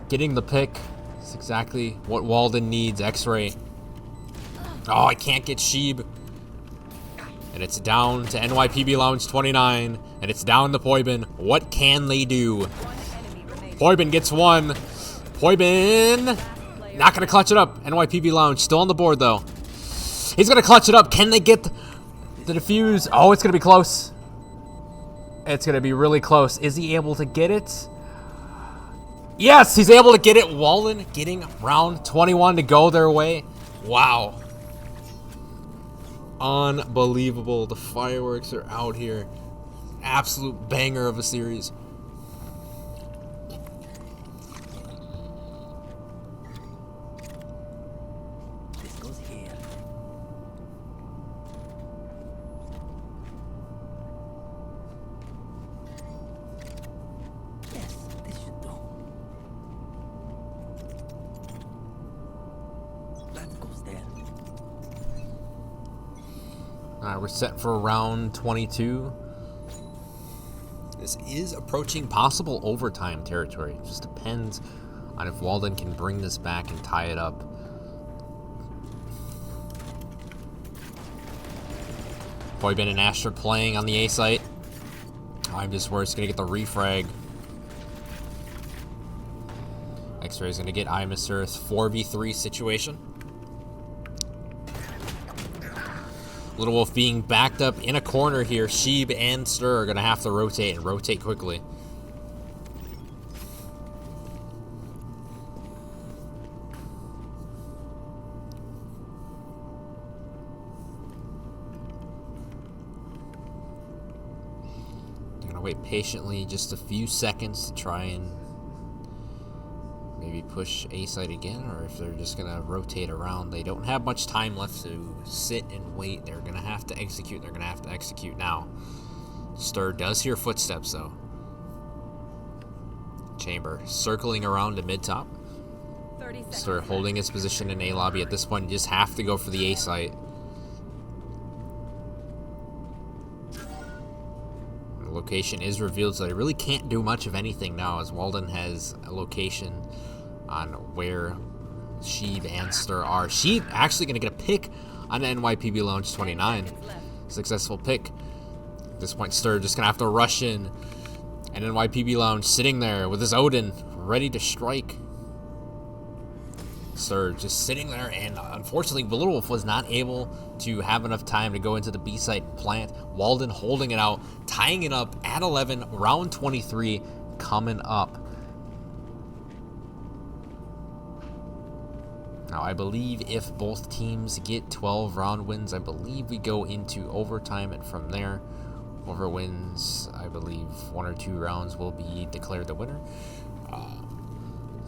Getting the pick. It's exactly what Walden needs. X-Ray. Oh, I can't get Sheeb. And it's down to NYPB Lounge 29. And it's down to Poibin. What can they do? Poibin gets one. Poibin. Not going to clutch it up. NYPB Lounge still on the board, though. He's going to clutch it up. Can they get the defuse? Oh, it's going to be close. It's going to be really close. Is he able to get it? Yes, he's able to get it. Walden getting round 21 to go their way. Wow. Unbelievable. The fireworks are out here. Absolute banger of a series. This goes here. Yes, this should do. That goes there. Alright, we're set for round 22. This is approaching possible overtime territory. It just depends on if Walden can bring this back and tie it up. Poibin and Astra playing on the A site. I'm just worse. Gonna get the refrag. X-Ray is gonna get Imus Earth 4v3 situation. Little Wolf being backed up in a corner here. Sheeb and Stir are going to have to rotate and rotate quickly. They're going to wait patiently just a few seconds to try and maybe push A site again, or if they're just gonna rotate around. They don't have much time left to sit and wait. They're gonna have to execute. They're gonna have to execute now. Stir does hear footsteps though. Chamber circling around to mid top. Stir holding his position in A lobby. At this point, you just have to go for the A site. The location is revealed, so they really can't do much of anything now, as Walden has a location on where Sheeb and Stir are. Sheeb actually going to get a pick on NYPB Lounge 29. Successful pick. At this point, Stir just going to have to rush in. And NYPB Lounge sitting there with his Odin ready to strike. Stir just sitting there, and unfortunately, Little Wolf was not able to have enough time to go into the B site and plant. Walden holding it out, tying it up at 11, round 23 coming up. Now, I believe if both teams get 12 round wins, I believe we go into overtime, and from there, whoever wins, I believe 1 or 2 rounds will be declared the winner.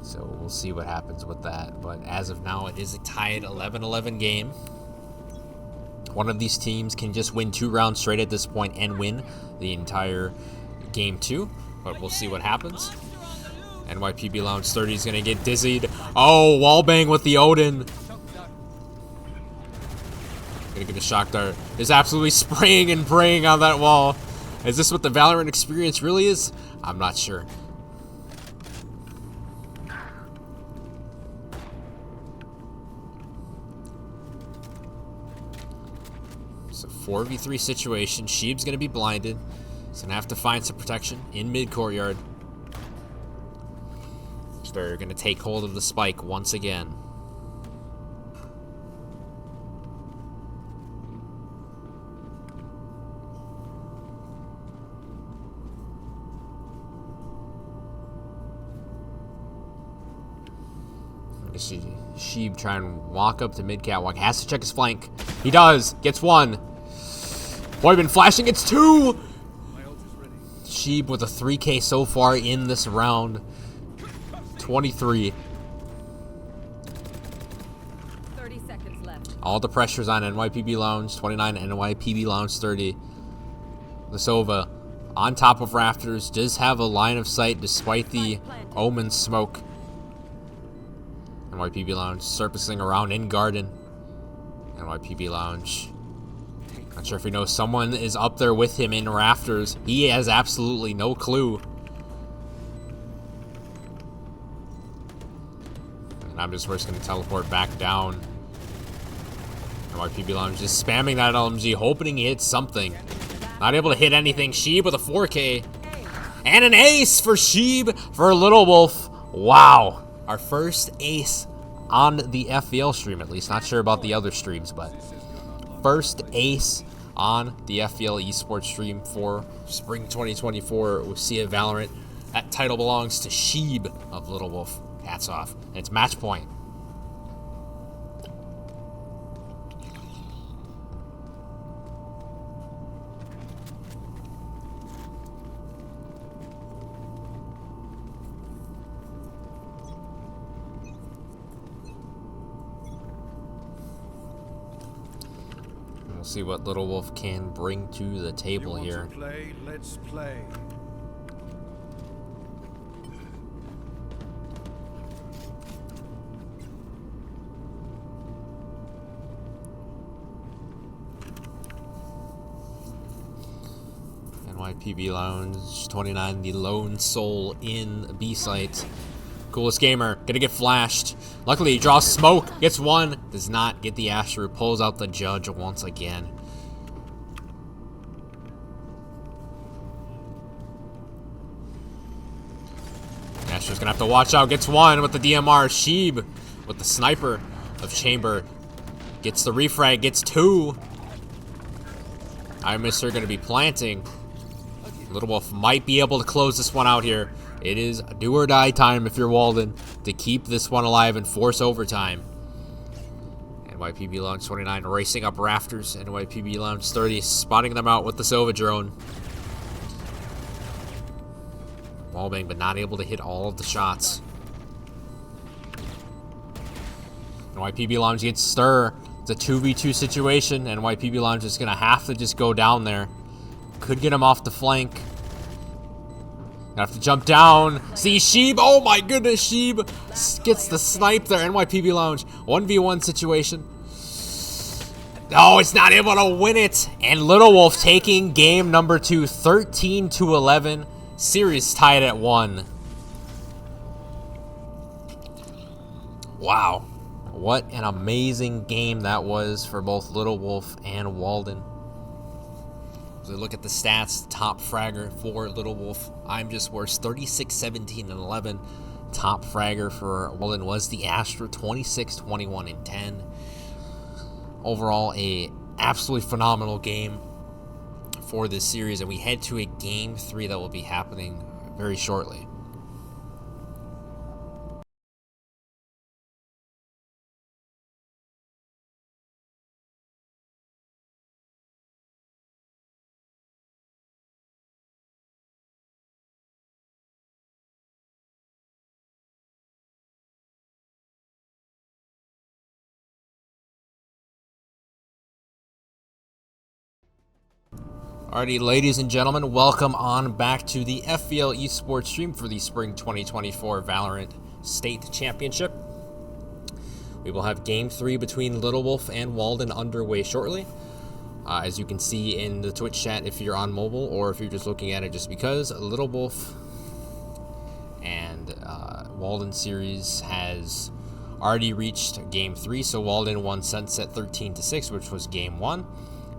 So we'll see what happens with that. But as of now, it is a tied 11-11 game. One of these teams can just win 2 rounds straight at this point and win the entire game 2. But we'll see what happens. NYPB Lounge 30 is going to get dizzied. Oh, wallbang with the Odin. Going to get a shock dart. Is absolutely spraying and praying on that wall. Is this what the Valorant experience really is? I'm not sure. So 4v3 situation. Sheeb's going to be blinded. He's going to have to find some protection in mid-courtyard. Rafter going to take hold of the spike once again. Sheeb try and walk up to mid catwalk. Has to check his flank. He does. Gets one. Boyman flashing. It's two. Sheeb with a 3K so far in this round. 23. 30 seconds left. All the pressure's on NYPB Lounge. 29, NYPB Lounge 30. Lasova on top of Rafters. Does have a line of sight despite the Omen smoke. NYPB Lounge surfacing around in Garden. NYPB Lounge. Not sure if he knows someone is up there with him in Rafters. He has absolutely no clue. And I'm just going to teleport back down. NYPB Lounge just spamming that LMG, hoping he hits something. Not able to hit anything. Sheeb with a 4K. And an ace for Sheeb for Little Wolf. Wow. Our first ace on the FVL stream, at least. Not sure about the other streams, but first ace on the FVL esports stream for Spring 2024 WIHSEA Valorant. That title belongs to Sheeb of Little Wolf. Hats off. And it's match point. See what Little Wolf can bring to the table here. Play, let's play. NYPB Lounge 29, the lone soul in B site. Coolest gamer, gonna get flashed. Luckily, he draws smoke, gets one, does not get the Astro, pulls out the judge once again. Astro's gonna have to watch out, gets one with the DMR. Sheeb with the sniper of Chamber. Gets the refrag, gets two. iMister gonna be planting. Little Wolf might be able to close this one out here. It is do or die time if you're Walden to keep this one alive and force overtime. NYPB Lounge 29 racing up Rafters. NYPB Lounge 30 spotting them out with the Sova drone. Wallbang, but not able to hit all of the shots. NYPB Lounge gets stir. It's a 2v2 situation. NYPB Lounge is going to have to just go down there. Could get him off the flank. Gonna have to jump down. See Sheeb. Oh my goodness, Sheeb gets the snipe there. NYPB Lounge 1v1 situation. Oh, it's not able to win it. And Little Wolf taking game number 2, 13-11. Series tied at 1. Wow. What an amazing game that was for both Little Wolf and Walden. As we look at the stats, top fragger for Little Wolf, I'm just worse, 36, 17, and 11. Top fragger for Walden was the Astra, 26, 21, and 10. Overall, a absolutely phenomenal game for this series, and we head to a game 3 that will be happening very shortly. Alrighty, ladies and gentlemen, welcome on back to the FVL esports stream for the Spring 2024 Valorant State Championship. We will have Game 3 between Little Wolf and Walden underway shortly. As you can see in the Twitch chat if you're on mobile or if you're just looking at it just because, Little Wolf and Walden series has already reached Game 3, so Walden won Sunset 13-6, which was Game 1,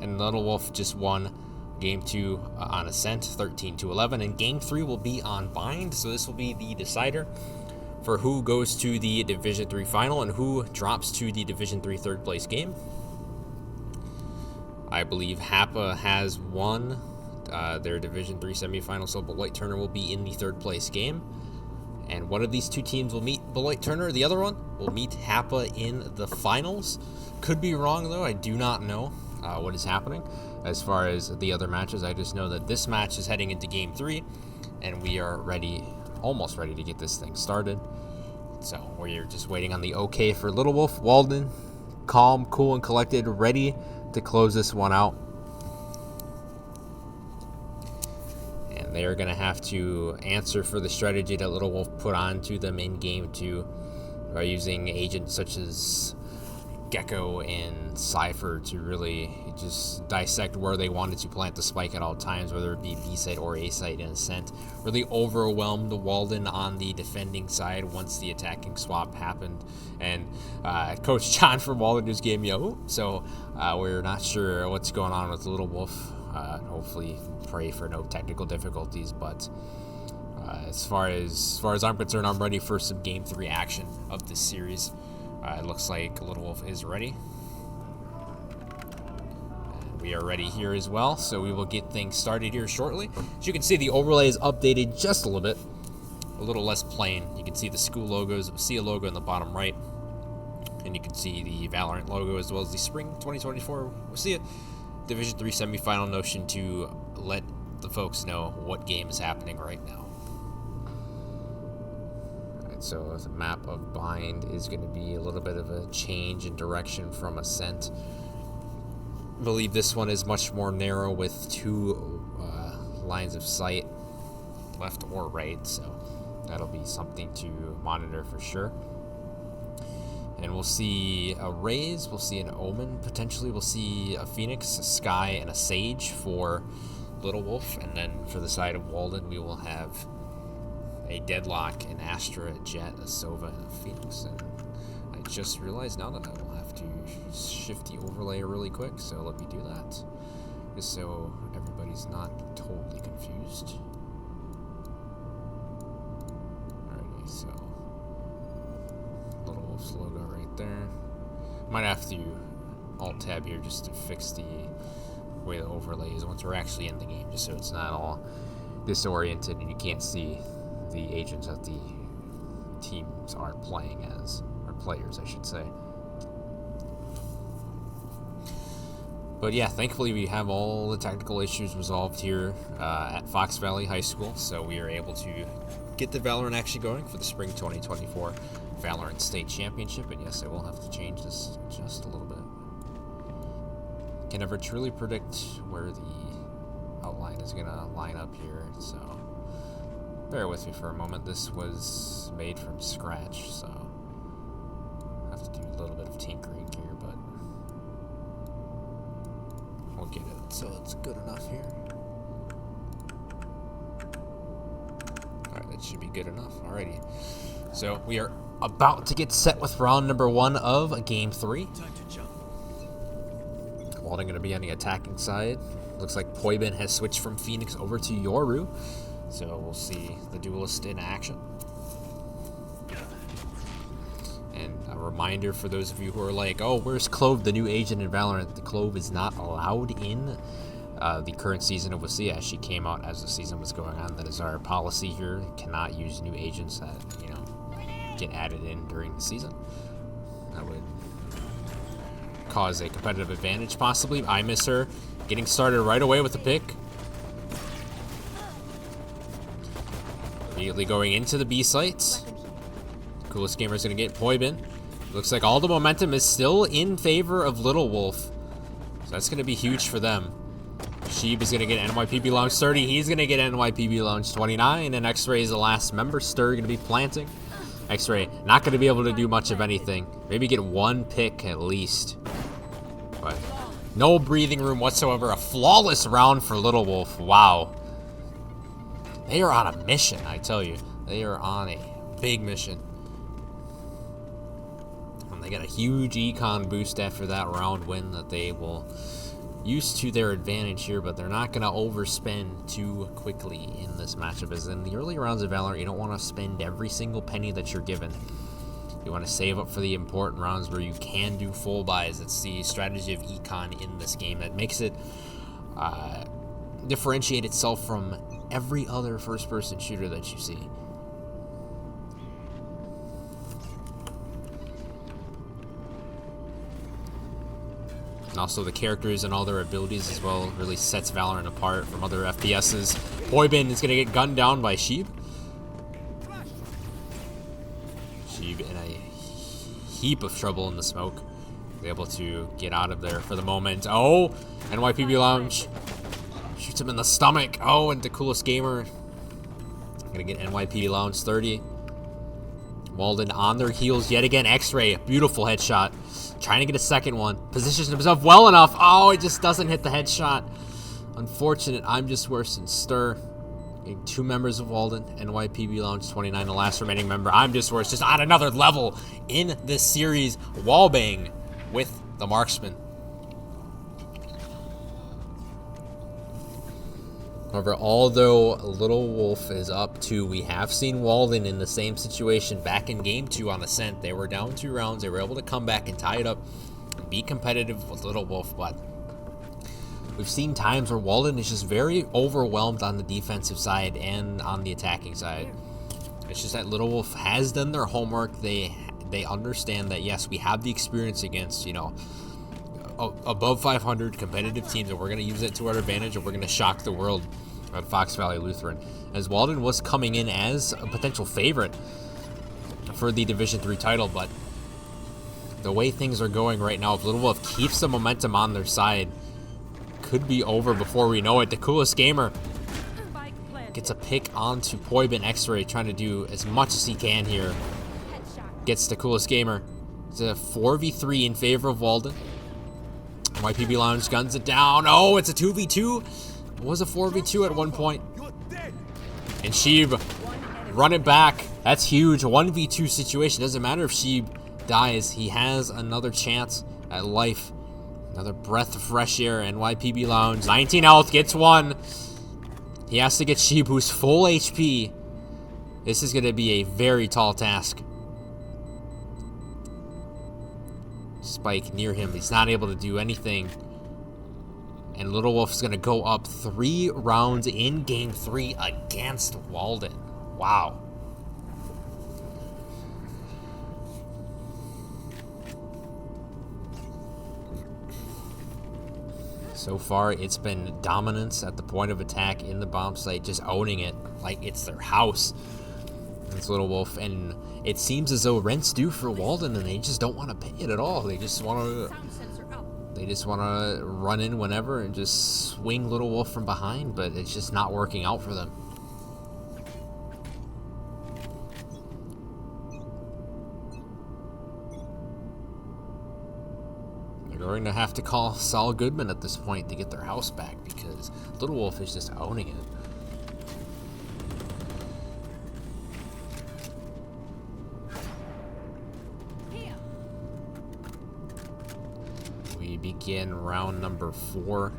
and Little Wolf just won Game 2 on Ascent, 13-11, and Game 3 will be on Bind, so this will be the decider for who goes to the Division 3 final and who drops to the Division 3 third place game. I believe HAPA has won their Division 3 semifinal, so Beloit Turner will be in the third place game. And one of these two teams will meet Beloit Turner. The other one will meet HAPA in the finals. Could be wrong, though. I do not know what is happening as far as the other matches. I just know that this match is heading into Game 3, and we are ready, almost ready to get this thing started. So we're just waiting on the okay for Little Wolf. Walden, calm, cool, and collected, ready to close this one out. And they are going to have to answer for the strategy that Little Wolf put onto them in Game 2 by using agents such as Gecko and Cypher to really just dissect where they wanted to plant the spike at all times, whether it be B site or A site in Ascent. Really overwhelmed Walden on the defending side once the attacking swap happened. And Coach John from Walden just gave me a whoop, so we're not sure what's going on with Little Wolf. Hopefully pray for no technical difficulties, but as far as I'm concerned, I'm ready for some Game 3 action of this series. It looks like Little Wolf is ready. And we are ready here as well, so we will get things started here shortly. As you can see, the overlay is updated just a little bit, a little less plain. You can see the school logos, WIHSEA logo in the bottom right, and you can see the Valorant logo as well as the Spring 2024 WIHSEA Division 3 semifinal notion to let the folks know what game is happening right now. So the map of Bind is going to be a little bit of a change in direction from Ascent. I believe this one is much more narrow with two lines of sight, left or right, so that'll be something to monitor for sure. And we'll see a Raze, we'll see an Omen, potentially we'll see a Phoenix, a Sky, and a Sage for Little Wolf, and then for the side of Walden we will have a Deadlock, an Astra, a Jet, a Sova, and a Phoenix. And I just realized now that I will have to shift the overlay really quick, so let me do that, just so everybody's not totally confused. Alrighty, so Little Wolf's logo right there. Might have to Alt-Tab here just to fix the way the overlay is once we're actually in the game, just so it's not all disoriented and you can't see the agents that the teams are playing as, or players, I should say. But yeah, thankfully we have all the technical issues resolved here at Fox Valley High School, so we are able to get the Valorant action going for the Spring 2024 Valorant State Championship. And yes, I will have to change this just a little bit. Can never truly predict where the outline is going to line up here, so bear with me for a moment. This was made from scratch, so I have to do a little bit of tinkering here, but we'll get it so it's good enough here. Alright, that should be good enough. Alrighty. So we are about to get set with round number 1 of Game 3. Walden going to be on the attacking side. Looks like Poibin has switched from Phoenix over to Yoru. So we'll see the duelist in action. And a reminder for those of you who are like, oh, where's Clove, the new agent in Valorant? The Clove is not allowed in the current season of WIHSEA. She came out as the season was going on. That is our policy here. Cannot use new agents that, you know, get added in during the season. That would cause a competitive advantage, possibly. I miss her. Getting started right away with the pick. Immediately going into the B sites. Coolest Gamer is going to get Poibin. Looks like all the momentum is still in favor of Little Wolf. So that's going to be huge for them. Sheeb is going to get NYPB Lounge 30. He's going to get NYPB Lounge 29. And X-Ray is the last member. Stir going to be planting. X-Ray not going to be able to do much of anything. Maybe get one pick at least. But no breathing room whatsoever. A flawless round for Little Wolf. Wow. They are on a mission, I tell you. They are on a big mission. And they got a huge econ boost after that round win that they will used to their advantage here, but they're not going to overspend too quickly in this matchup. As in the early rounds of Valorant, you don't want to spend every single penny that you're given. You want to save up for the important rounds where you can do full buys. It's the strategy of econ in this game that makes it differentiate itself from every other first-person shooter that you see. And also the characters and all their abilities as well really sets Valorant apart from other FPSs. Poibin is going to get gunned down by Sheeb. Sheeb in a heap of trouble in the smoke. He's able to get out of there for the moment. Oh, NYPB Lounge shoots him in the stomach. Oh, and the coolest gamer gonna get NYPB Lounge 30. Walden on their heels yet again. X-Ray, beautiful headshot. Trying to get a second one. Positions himself well enough. Oh, it just doesn't hit the headshot. Unfortunate. I'm just worse than Stir. Getting 2 members of Walden. NYPB Lounge 29, the last remaining member. I'm just worse. Just on another level in this series. Wallbang with the marksman. However, although Little Wolf is up 2, we have seen Walden in the same situation back in Game 2 on Ascent. They were down 2 rounds. They were able to come back and tie it up and be competitive with Little Wolf, but we've seen times where Walden is just very overwhelmed on the defensive side and on the attacking side. It's just that Little Wolf has done their homework. They understand that, yes, we have the experience against, you know, above 500 competitive teams, and we're going to use it to our advantage, and we're going to shock the world at Fox Valley Lutheran. As Walden was coming in as a potential favorite for the Division 3 title, but the way things are going right now, if Little Wolf keeps the momentum on their side, could be over before we know it. The coolest gamer gets a pick onto Poibin X-Ray, trying to do as much as he can here. Gets the coolest gamer. It's a 4v3 in favor of Walden. YPB Lounge guns it down. Oh, it's a 2v2. It was a 4v2 at one point. And Sheeb run it back. That's huge. A 1v2 situation. Doesn't matter if Sheeb dies. He has another chance at life. Another breath of fresh air. NYPB Lounge. 19 health. Gets 1. He has to get Sheeb, who's full HP. This is going to be a very tall task. Spike near him. He's not able to do anything. And Little Wolf's going to go up 3 rounds in Game 3 against Walden. Wow. So far, it's been dominance at the point of attack in the bomb site, just owning it like it's their house. It's Little Wolf, and it seems as though rent's due for Walden, and they just don't want to pay it at all. They just want to run in whenever and just swing Little Wolf from behind, but it's just not working out for them. They're going to have to call Saul Goodman at this point to get their house back, because Little Wolf is just owning it. We begin round number 4.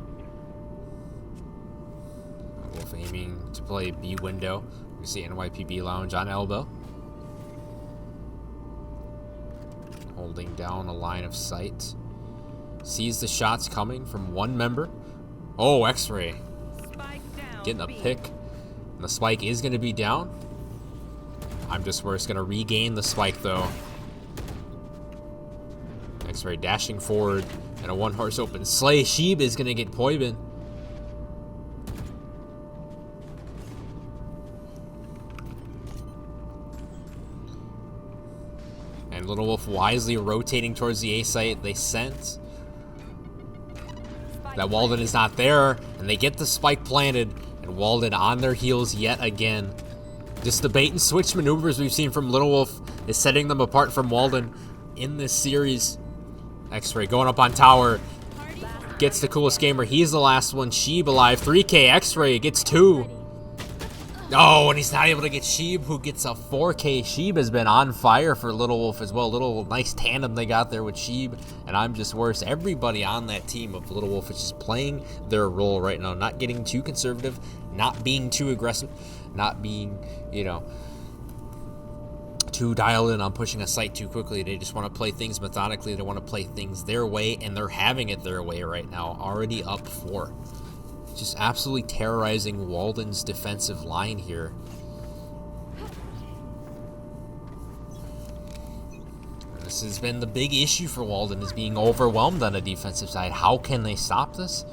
Wolf aiming to play B window. We see NYPB Lounge on elbow. Holding down a line of sight. Sees the shots coming from one member. Oh, X-Ray. Getting a pick. And the spike is going to be down. I'm just worse. Going to regain the spike, though. X-Ray dashing forward. And a one-horse open sleigh. Sheeb is going to get Poibin. And Little Wolf wisely rotating towards the A site. They sense that Walden is not there, and they get the spike planted, and Walden on their heels yet again. Just the bait and switch maneuvers we've seen from Little Wolf is setting them apart from Walden in this series. X-Ray going up on tower, gets the coolest gamer. He's the last one. Sheeb alive. 3K. X-Ray gets 2. Oh, and he's not able to get Sheeb, who gets a 4K. Sheeb has been on fire for Little Wolf as well. Little nice tandem they got there with Sheeb, and I'm just worse. Everybody on that team of Little Wolf is just playing their role right now, not getting too conservative, not being too aggressive, not being, you know, too dialed in on pushing a site too quickly. They just want to play things methodically. They want to play things their way, and they're having it their way right now. Already up 4. Just absolutely terrorizing Walden's defensive line here. This has been the big issue for Walden, is being overwhelmed on the defensive side. How can they stop this?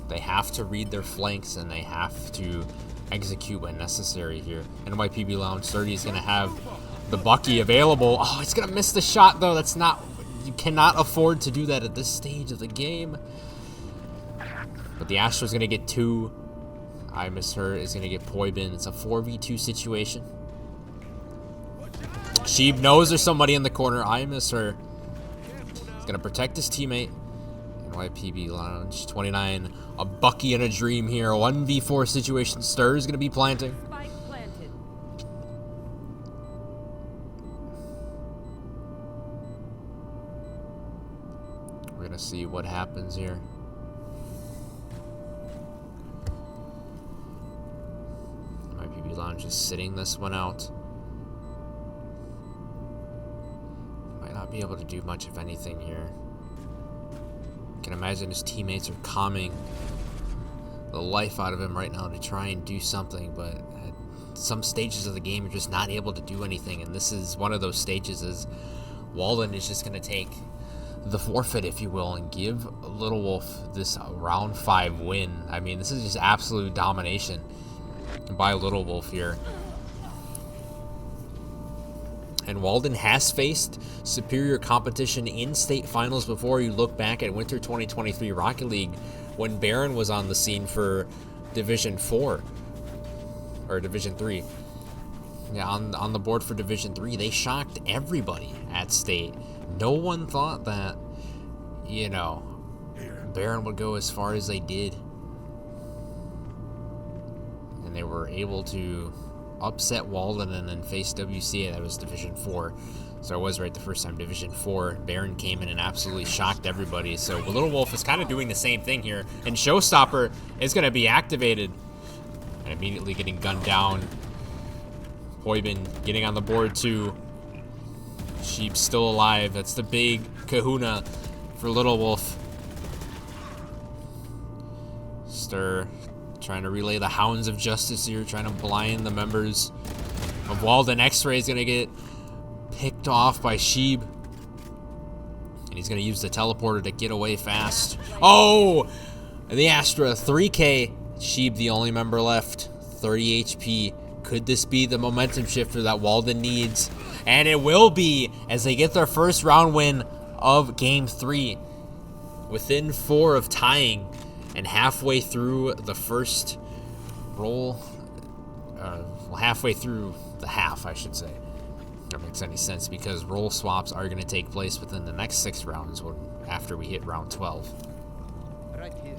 They have to read their flanks, and they have to execute when necessary here. NYPB Lounge 30 is going to have the Bucky available. Oh, it's going to miss the shot, though. That's not... You cannot afford to do that at this stage of the game. But the Astra's going to get 2. I Miss Her is going to get Poibin. It's a 4v2 situation. Sheeb knows there's somebody in the corner. I Miss Her. He's going to protect his teammate. NYPB Lounge 29. A Bucky and a Dream here. 1v4 situation. Stir is going to be planting. Spike planted. We're going to see what happens here. NYPB Lounge is sitting this one out. Might not be able to do much of anything here. I can imagine his teammates are calming the life out of him right now to try and do something, but at some stages of the game you're just not able to do anything, and this is one of those stages. Is Walden is just going to take the forfeit, if you will, and give Little Wolf this round 5 win. I mean, this is just absolute domination by Little Wolf here. And Walden has faced superior competition in state finals before. You look back at Winter 2023 Rocket League when Baron was on the scene for Division 4 or Division 3. Yeah, on the board for Division 3, they shocked everybody at state. No one thought that, you know, Baron would go as far as they did. And they were able to upset Walden and then face WCA. That was Division 4. So I was right the first time. Division 4, Baron came in and absolutely shocked everybody. So Little Wolf is kind of doing the same thing here. And Showstopper is going to be activated. And immediately getting gunned down. Poibin getting on the board too. Sheep's still alive. That's the big kahuna for Little Wolf. Stir trying to relay the hounds of justice here, trying to blind the members of Walden. X-Ray is going to get picked off by Sheeb. And he's going to use the teleporter to get away fast. Oh! The Astra, 3K. Sheeb, the only member left. 30 HP. Could this be the momentum shifter that Walden needs? And it will be, as they get their first round win of Game 3. Within 4 of tying. And halfway through the first roll, halfway through the half, I should say. That makes any sense, because roll swaps are going to take place within the next 6 rounds after we hit round 12. Right here.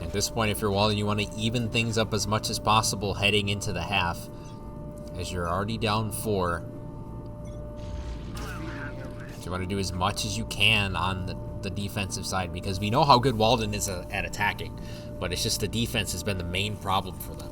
At this point, if you're Walden, you want to even things up as much as possible heading into the half, as you're already down 4. So you want to do as much as you can on the defensive side, because we know how good Walden is at attacking, but it's just the defense has been the main problem for them.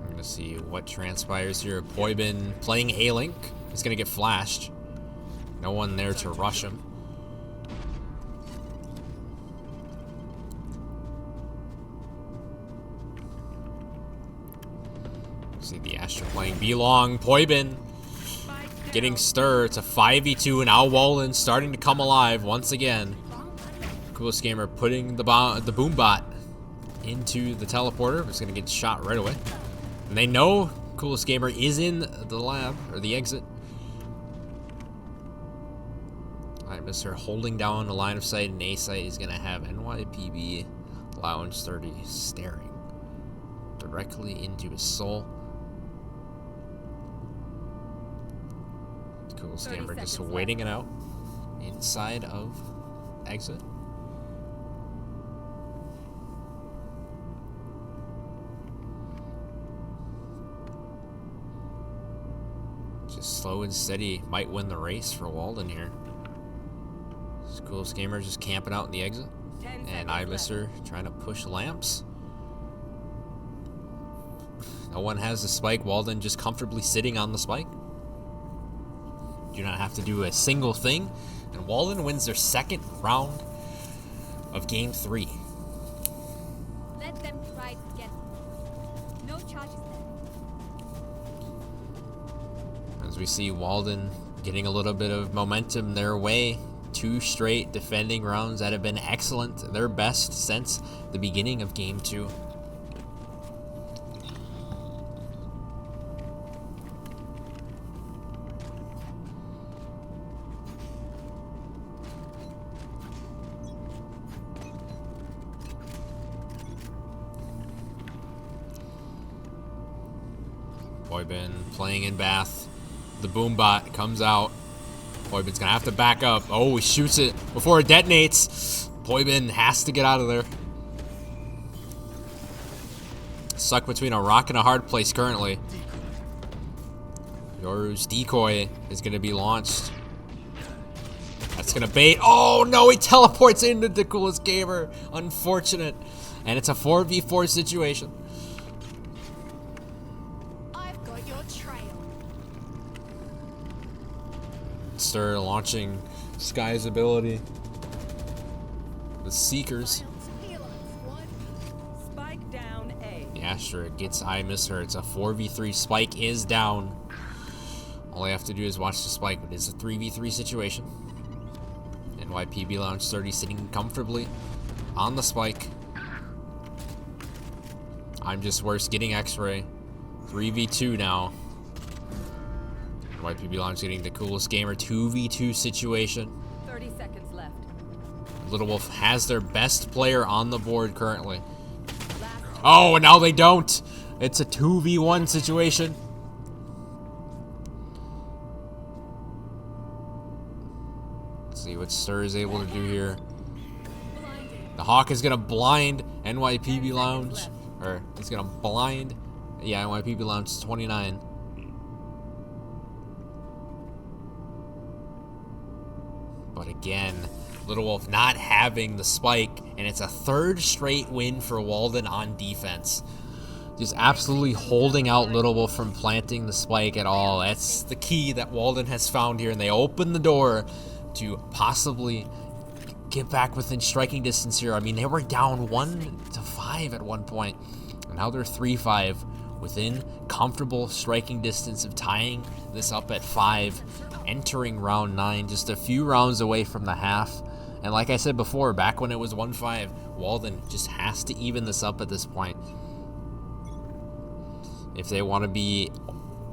I'm going to see what transpires here. Poibin playing A-Link. He's going to get flashed. No one there to rush him. See the Astra playing B-Long. Poibin getting Stir. It's a 5v2, and now Walden starting to come alive once again. Coolest Gamer putting the boom bot into the teleporter. It's going to get shot right away. And they know Coolest Gamer is in the lab, or the exit. Alright, Mr. holding down the line of sight, and A site is going to have NYPB Lounge 30 staring. directly into his soul. Cool Scammer just waiting it out inside of exit. Just slow and steady might win the race for Walden here. Cool Scammer just camping out in the exit. And WIHSEA trying to push lamps. No one has the spike. Walden just comfortably sitting on the spike. Do not have to do a single thing. And Walden wins their second round of game 3. Let them try to get no charges there. As we see Walden getting a little bit of momentum their way. 2 straight defending rounds that have been excellent. Their best since the beginning of game 2. Boybin playing in Bath. The boom bot comes out. Boybin's gonna have to back up. Oh, he shoots it before it detonates. Boybin has to get out of there. Stuck between a rock and a hard place currently. Yoru's decoy is gonna be launched. That's gonna bait. Oh no, he teleports into the coolest gamer. Unfortunate. And it's a 4v4 situation. I've got your trail. Stir launching Sky's ability. The Seekers. Spike down A. Yeah, sure. It gets WIHSEA. It's a 4v3. Spike is down. All I have to do is watch the spike, but it's a 3v3 situation. NYPB Lounge 30 sitting comfortably on the spike. I'm just worse getting X-Ray. 3v2 now. YPB Lounge getting the coolest gamer 2v2 situation. 30 seconds left. Little Wolf has their best player on the board currently. Oh, and now they don't. It's a 2v1 situation. Let's see what Stir is able to do here. The Hawk is gonna blind NYPB Lounge. Or he's gonna blind. Yeah, NYPB Lounge 29. But again, Little Wolf not having the spike, and it's a 3rd straight win for Walden on defense. Just absolutely holding out Little Wolf from planting the spike at all. That's the key that Walden has found here, and they open the door to possibly get back within striking distance here. I mean, they were down 1-5 at one point, and now they're 3-5 within comfortable striking distance of tying this up at 5. Entering round 9, just a few rounds away from the half. And like I said before, back when it was 1-5, Walden just has to even this up at this point if they want to be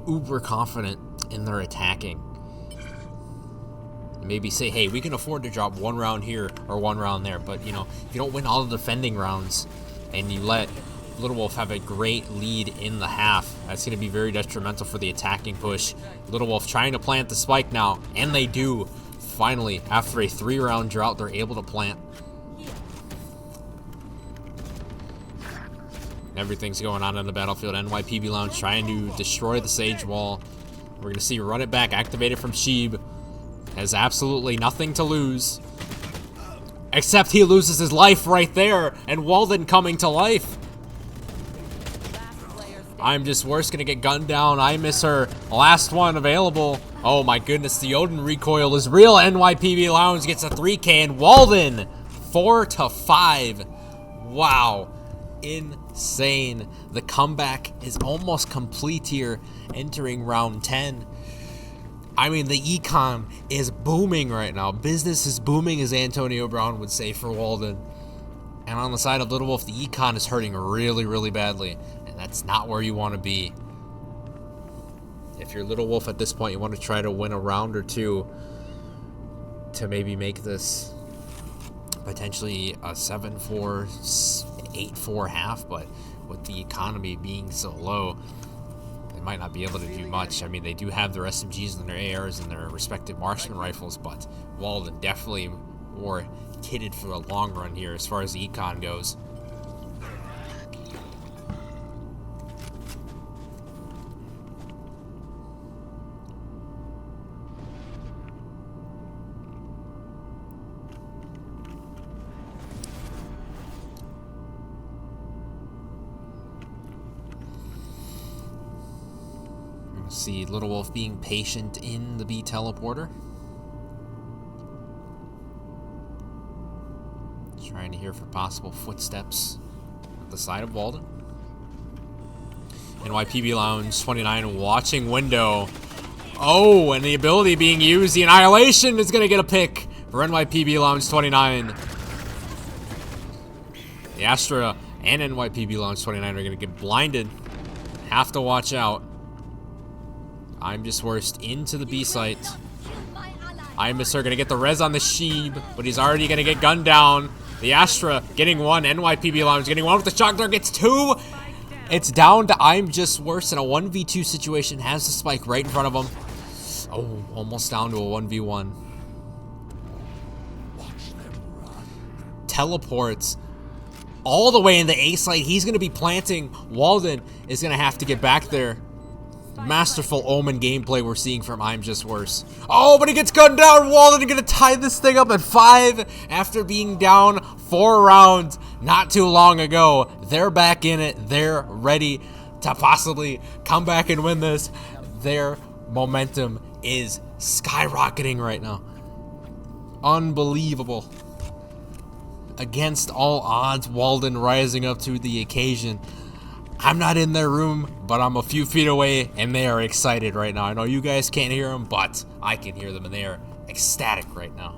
uber confident in their attacking. Maybe say, hey, we can afford to drop 1 round here or 1 round there, but you know, if you don't win all the defending rounds and you let Little Wolf have a great lead in the half, that's going to be very detrimental for the attacking push. Little Wolf trying to plant the spike now, and they do. Finally, after a 3-round drought, they're able to plant. Everything's going on in the battlefield. NYPB Lounge trying to destroy the Sage Wall. We're going to see Run It Back activated from Sheeb. Has absolutely nothing to lose. Except he loses his life right there, and Walden coming to life. I'm just worse, gonna get gunned down. WIHSEA, last one available. Oh my goodness, the Odin recoil is real. NYPB Lounge gets a 3K, and Walden 4-5. Wow, insane. The comeback is almost complete here, entering round 10. I mean, the econ is booming right now. Business is booming, as Antonio Brown would say, for Walden. And on the side of Little Wolf, the econ is hurting really, really badly. And that's not where you want to be. If you're Little Wolf at this point, you want to try to win a round or 2 to maybe make this potentially a 7-4, 8-4 half. But with the economy being so low, they might not be able to do much. I mean, they do have their SMGs and their ARs and their respective marksman rifles, but Walden definitely more kitted for the long run here as far as the econ goes. See Little Wolf being patient in the B teleporter. Trying to hear for possible footsteps at the side of Walden. NYPB Lounge 29 watching window. Oh, and the ability being used. The Annihilation is going to get a pick for NYPB Lounge 29. The Astra and NYPB Lounge 29 are going to get blinded. Have to watch out. I'm just worst into the B site. IMSR gonna get the res on the Sheeb, but he's already gonna get gunned down. The Astra getting one. NYPB Lounge getting one with the shock dart, gets two. It's down to I'm just worse in a 1v2 situation. Has the spike right in front of him. Oh, almost down to a 1v1. Teleports all the way in the A site. He's gonna be planting. Walden is gonna have to get back there. Masterful Omen gameplay we're seeing from I'm Just Worse. Oh, but he gets gunned down. Walden gonna tie this thing up at 5 after being down 4 rounds not too long ago. They're back in it. They're ready to possibly come back and win this. Their momentum is skyrocketing right now. Unbelievable. Against all odds, Walden rising up to the occasion. I'm not in their room, but I'm a few feet away, and they are excited right now. I know you guys can't hear them, but I can hear them, and they are ecstatic right now.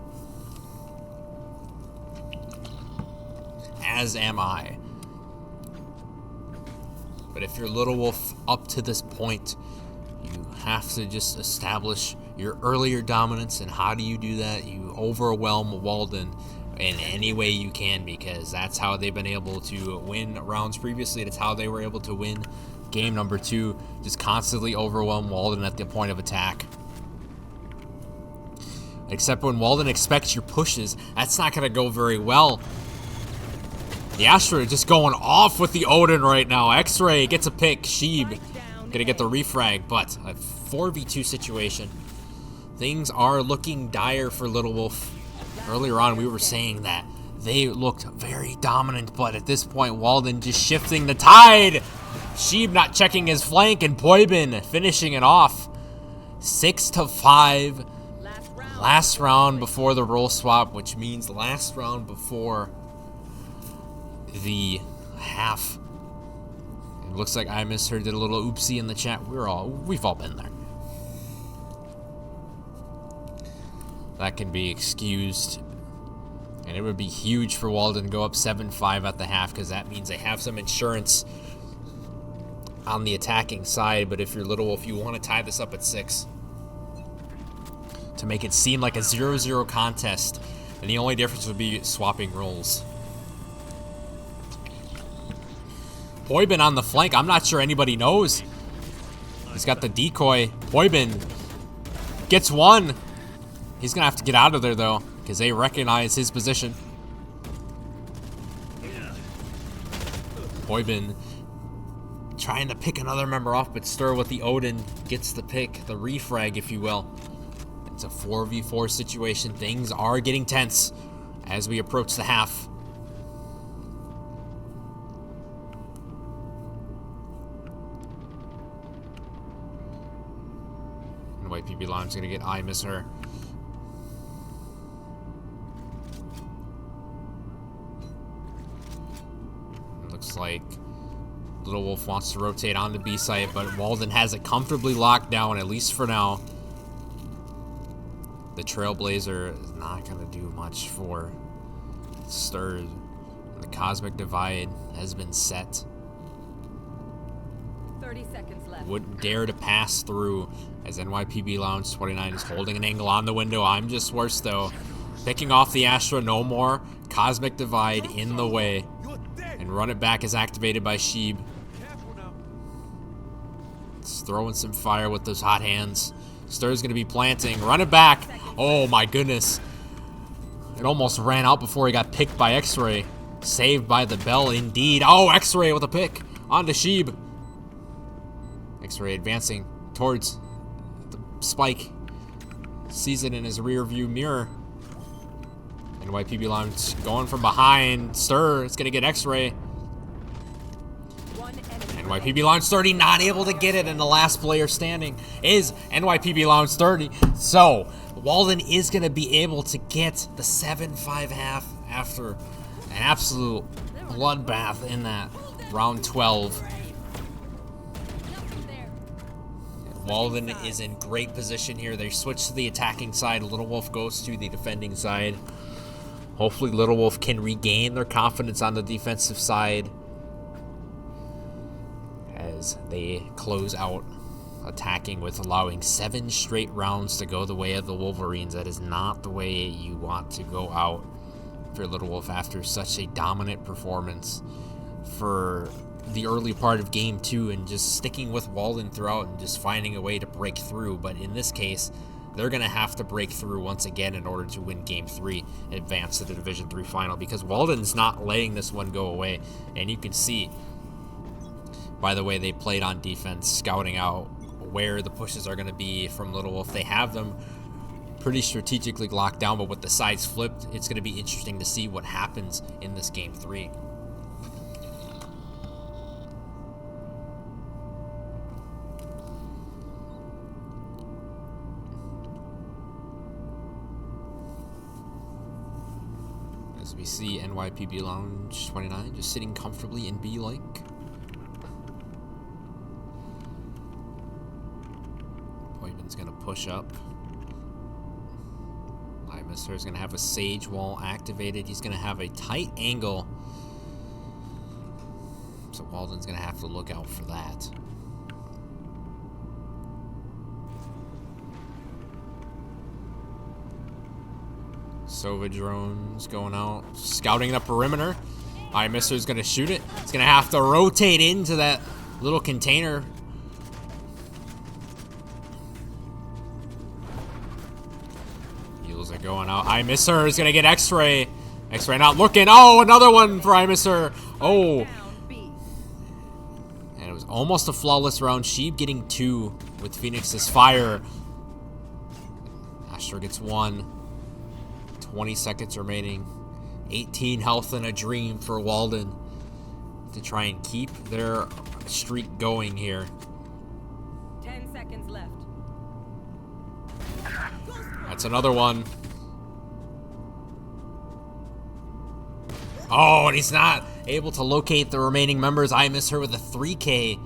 As am I. But if you're Little Wolf up to this point, you have to just establish your earlier dominance, and how do you do that? You overwhelm Walden in any way you can, because that's how they've been able to win rounds previously. That's how they were able to win game number 2. Just constantly overwhelm Walden at the point of attack. Except when Walden expects your pushes, that's not going to go very well. The Astra just going off with the Odin right now. X-Ray gets a pick. Sheeb gonna get the refrag, but a 4v2 situation. Things are looking dire for Little Wolf. Earlier on, we were saying that they looked very dominant, but at this point, Walden just shifting the tide. Sheeb not checking his flank, and Poibin finishing it off. 6-5. Last round before the role swap, which means last round before the half. It looks like I misheard, did a little oopsie in the chat. We've all been there. That can be excused. And it would be huge for Walden to go up 7-5 at the half, because that means they have some insurance on the attacking side. But if you're Little Wolf, you want to tie this up at 6 to make it seem like a 0-0 contest, and the only difference would be swapping roles. Poibin on the flank. I'm not sure anybody knows. He's got the decoy. Poibin gets one. He's gonna have to get out of there though, because they recognize his position. Poibin trying to pick another member off, but Stir with the Odin gets the pick, the refrag, if you will. It's a 4v4 situation. Things are getting tense as we approach the half. And White PB Lime's gonna get I miss her. Looks like Little Wolf wants to rotate on the B site, but Walden has it comfortably locked down, at least for now. The Trailblazer is not going to do much for Stir. The Cosmic Divide has been set. 30 seconds left. Wouldn't dare to pass through, as NYPB Lounge 29 is holding an angle on the window. I'm just worse though. Picking off the Astra, no more. Cosmic Divide in the way. And run it back is activated by Sheeb. Careful now. It's throwing some fire with those hot hands. Stir's gonna be planting. Run it back. Oh my goodness. It almost ran out before he got picked by X-Ray. Saved by the bell indeed. Oh, X-Ray with a pick. On to Sheeb. X-Ray advancing towards the spike. Sees it in his rear view mirror. NYPB Lounge going from behind. Stir is gonna get X-Ray. One enemy. NYPB Lounge 30 not able to get it, and the last player standing is NYPB Lounge 30. So Walden is going to be able to get the 7-5 half after an absolute bloodbath in that round 12. Nothing there. Walden is in great position here. They switch to the attacking side. Little Wolf goes to the defending side. Hopefully Little Wolf can regain their confidence on the defensive side as they close out attacking with allowing 7 straight rounds to go the way of the Wolverines. That is not the way you want to go out for Little Wolf after such a dominant performance for the early part of game 2 and just sticking with Walden throughout and just finding a way to break through. But in this case, they're going to have to break through once again in order to win game 3 and advance to the Division 3 final, because Walden's not letting this one go away. And you can see by the way they played on defense, scouting out where the pushes are going to be from Little Wolf. They have them pretty strategically locked down, but with the sides flipped, it's going to be interesting to see what happens in this game 3. As we see NYPB Lounge 29 just sitting comfortably in B Link. Boyman's gonna push up. Limeser is gonna have a Sage Wall activated. He's gonna have a tight angle. So Walden's gonna have to look out for that. Sova drones going out, scouting the perimeter. Mister's gonna shoot it. It's gonna have to rotate into that little container. Heels are going out. Mister is gonna get X-Ray. X-Ray not looking. Oh, another one for Mister. Oh. And it was almost a flawless round. Sheeb getting 2 with Phoenix's fire. Asher gets 1. 20 seconds remaining. 18 health and a dream for Walden to try and keep their streak going here. 10 seconds left. That's another one. Oh, and he's not able to locate the remaining members. I miss her with a 3K.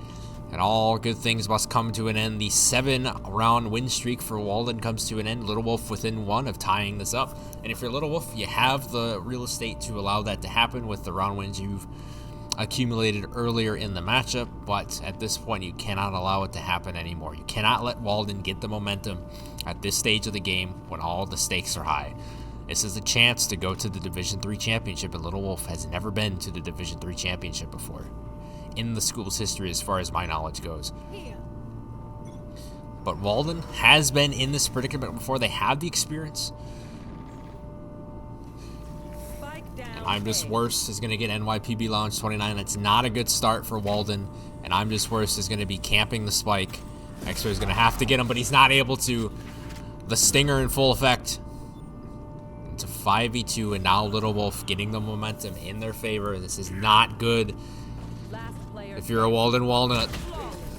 And all good things must come to an end. The 7-round win streak for Walden comes to an end. Little Wolf within 1 of tying this up. And if you're Little Wolf, you have the real estate to allow that to happen with the round wins you've accumulated earlier in the matchup. But at this point, you cannot allow it to happen anymore. You cannot let Walden get the momentum at this stage of the game when all the stakes are high. This is a chance to go to the Division 3 championship, and Little Wolf has never been to the Division 3 championship before in the school's history as far as my knowledge goes. But Walden has been in this predicament before. They have the experience. I'm Just Worse is going to get NYPB Lounge 29. That's not a good start for Walden. And I'm Just Worse is going to be camping the spike. X-Ray is going to have to get him, but he's not able to. The stinger in full effect. It's a 5v2, and now Little Wolf getting the momentum in their favor. This is not good if you're a Walden Walnut.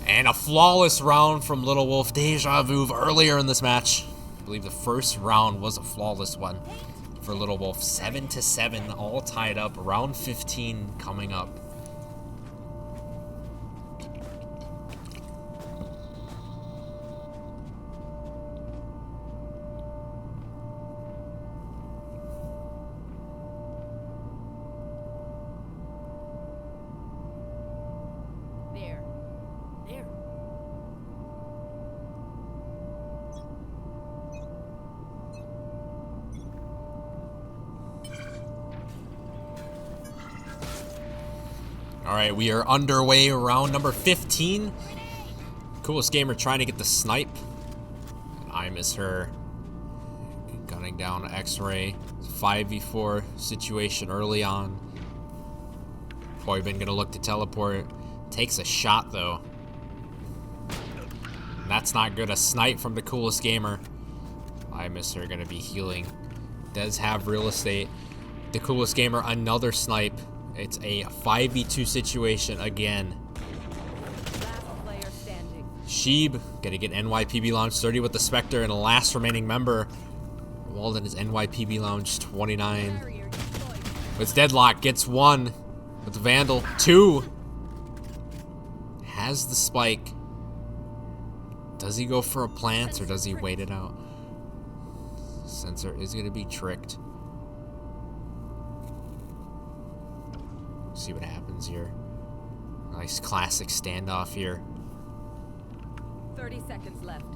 And a flawless round from Little Wolf. Deja vu earlier in this match. I believe the first round was a flawless one for Little Wolf. 7-7, all tied up. Round 15 coming up. All right, we are underway round number 15. Coolest Gamer trying to get the snipe. And I miss her. Gunning down X-Ray. 5v4 situation early on. Boybin gonna look to teleport. Takes a shot though. And that's not good. A snipe from the Coolest Gamer. I miss her gonna be healing. Does have real estate. The Coolest Gamer, another snipe. It's a 5v2 situation again. Last player standing. Sheeb gonna get NYPB Lounge 30 with the Spectre and the last remaining member. Walden is NYPB Lounge 29. Barrier deployed. With Deadlock, gets one. With the Vandal, two. Has the spike. Does he go for a plant or does he wait it out? Sensor is gonna be tricked. See what happens here. Nice classic standoff here. 30 seconds left.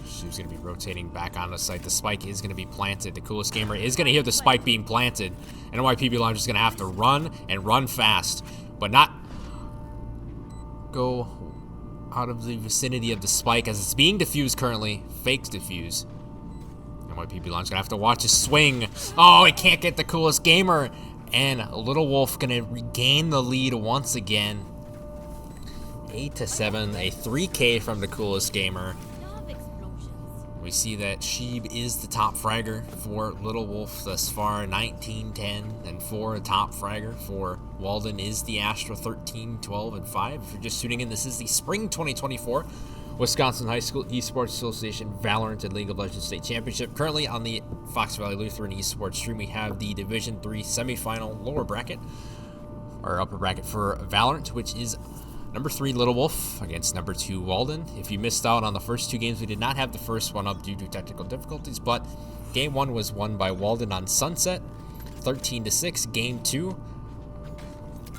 She's going to be rotating back on the site. The spike is going to be planted. The Coolest Gamer is going to hear the spike being planted. NYPB Lounge is going to have to run and run fast, but not go out of the vicinity of the spike as it's being diffused currently. Fake diffuse. NYPB Lounge gonna have to watch his swing. Oh, he can't get the Coolest Gamer. And Little Wolf gonna regain the lead once again. 8-7, a 3K from the Coolest Gamer. Love explosions. We see that Sheeb is the top fragger for Little Wolf thus far, 19-10 and 4. A top fragger for Walden is the Astra, 13-12 and 5. If you're just tuning in, this is the Spring 2024 Wisconsin High School Esports Association Valorant and League of Legends State Championship. Currently on the Fox Valley Lutheran Esports stream, we have the Division 3 semifinal lower bracket, or upper bracket for Valorant, which is number 3 Little Wolf against number 2 Walden. If you missed out on the first two games, we did not have the first one up due to technical difficulties, but game 1 was won by Walden on Sunset, 13-6. Game 2,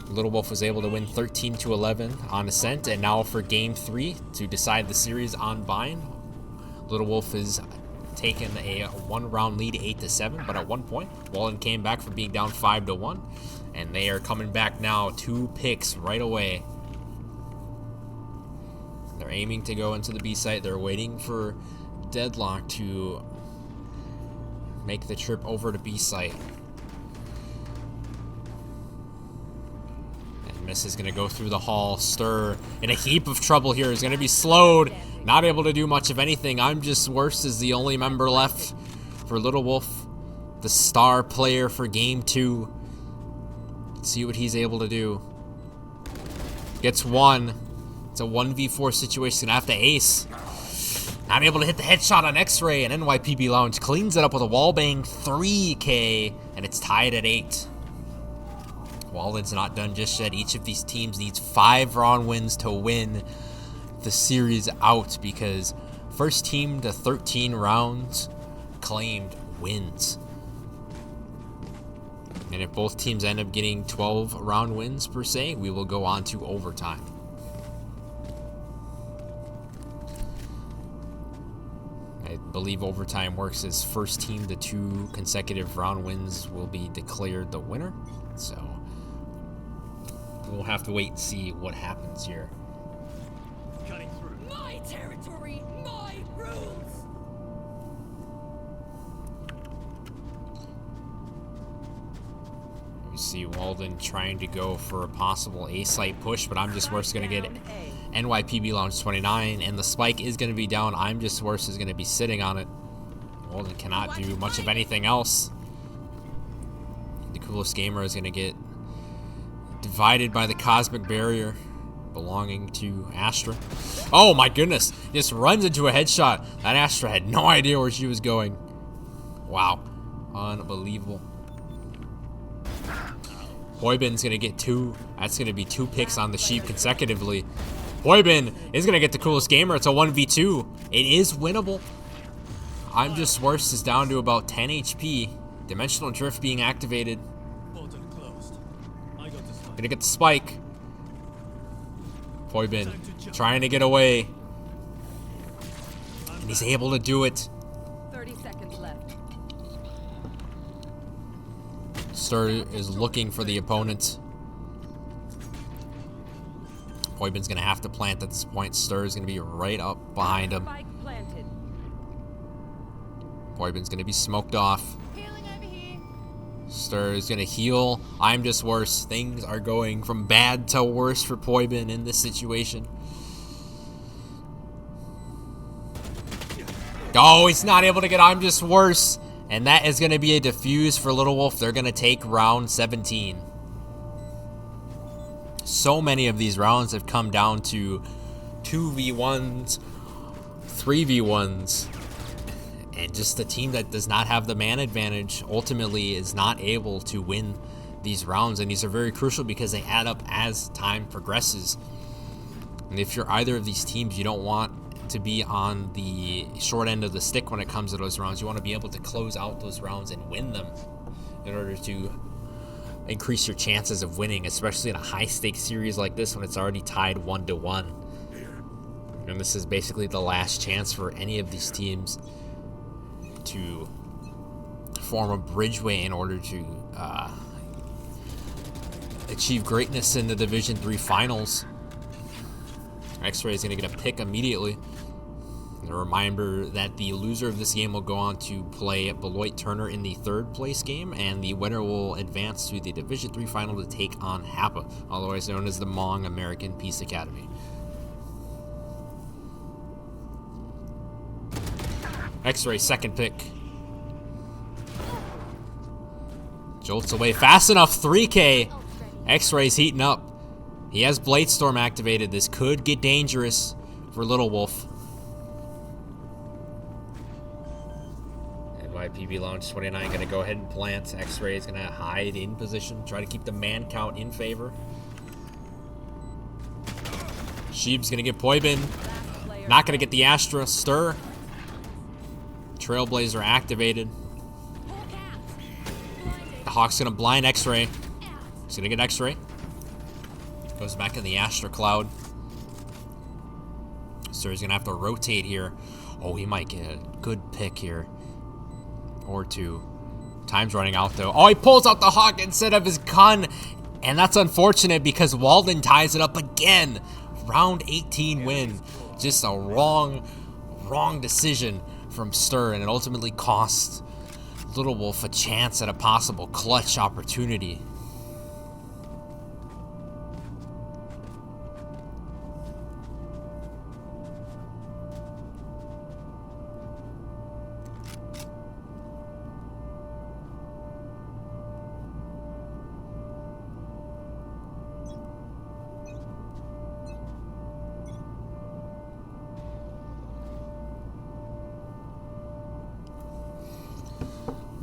Little Wolf was able to win 13-11 on Ascent, and now for game 3 to decide the series on Vine, Little Wolf is taken a 1-round lead, 8-7, but at one point, Walden came back from being down 5-1, and they are coming back now, 2 picks right away. They're aiming to go into the B site. They're waiting for Deadlock to make the trip over to B site. Miss is going to go through the hall. Stir in a heap of trouble here. Is going to be slowed. Not able to do much of anything. I'm Just Worse is the only member left for Little Wolf. The star player for game 2. Let's see what he's able to do. Gets one. It's a 1v4 situation. Going to have to ace. Not able to hit the headshot on X-Ray, and NYPB Lounge cleans it up with a wallbang 3K, and it's tied at 8. Walden's not done just yet. Each of these teams needs 5-round wins to win the series out, because first team to 13 rounds claimed wins. And if both teams end up getting 12-round wins per se, we will go on to overtime. I believe overtime works as first team to 2 consecutive round wins will be declared the winner. So we'll have to wait and see what happens here. Cutting through. My territory, my rules. We see Walden trying to go for a possible A-site push, but I'm Just Worse going to get NYPB Lounge 29, and the spike is going to be down. I'm Just Worse is going to be sitting on it. Walden cannot do much of anything else. The Coolest Gamer is going to get divided by the cosmic barrier belonging to Astra. Oh my goodness, just runs into a headshot. That Astra had no idea where she was going. Wow, unbelievable. Boybin's gonna get 2. That's gonna be 2 picks on the Sheep consecutively. Boybin is gonna get the Coolest Gamer. It's a 1v2. It is winnable. I'm Just Worse is down to about 10 HP. Dimensional Drift being activated. Gonna get the spike. Boybin trying to get away. And he's able to do it. 30 seconds left. Stir is looking for the opponent. Poibin's gonna have to plant at this point. Stir is gonna be right up behind him. Spike planted. Poibin's gonna be smoked off. Healing over here. Stir is gonna heal. I'm just worse. Things are going from bad to worse for Poibin in this situation. Oh, he's not able to get I'm just worse. And that is gonna be a defuse for Little Wolf. They're gonna take round 17. So many of these rounds have come down to 2v1s, 3v1s. And just the team that does not have the man advantage ultimately is not able to win these rounds. And these are very crucial because they add up as time progresses. And if you're either of these teams, you don't want to be on the short end of the stick when it comes to those rounds. You want to be able to close out those rounds and win them in order to increase your chances of winning, especially in a high-stakes series like this when it's already tied 1-1. And this is basically the last chance for any of these teams to form a bridgeway in order to achieve greatness in the Division 3 finals. X-Ray is going to get a pick immediately. And a reminder that the loser of this game will go on to play Beloit Turner in the third place game, and the winner will advance to the Division 3 final to take on HAPA, otherwise known as the Hmong American Peace Academy. X-Ray second pick. Jolts away fast enough. 3K. X-Ray's heating up. He has Blade Storm activated. This could get dangerous for Little Wolf. NYPB Lounge 29 going to go ahead and plant. X-Ray is going to hide in position. Try to keep the man count in favor. Sheeb's going to get Poibin. Not going to get the Astra. Stir. Trailblazer activated. The Hawk's going to blind X-Ray. He's going to get X-Ray. Goes back in the Astra Cloud. Stir's going to have to rotate here. Oh, he might get a good pick here. Or two. Time's running out, though. Oh, he pulls out the Hawk instead of his gun. And that's unfortunate because Walden ties it up again. Round 18 win. Just a wrong decision from Stir, and it ultimately cost Little Wolf a chance at a possible clutch opportunity.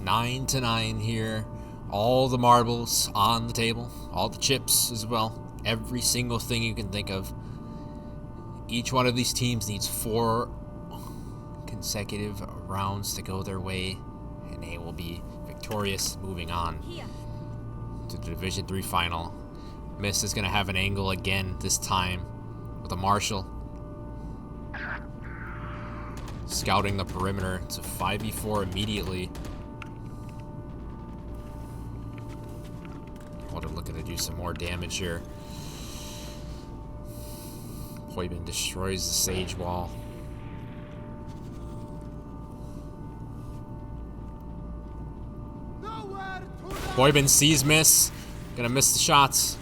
Nine to 9 here. All the marbles on the table. All the chips as well. Every single thing you can think of. Each one of these teams needs 4 consecutive rounds to go their way, and they will be victorious moving on to the Division 3 final. Miss is going to have an angle again, this time with a Marshal. Scouting the perimeter. It's a 5v4 immediately. Walden looking to do some more damage here. Poibin destroys the Sage Wall. Poibin sees Miss. Gonna miss the shots.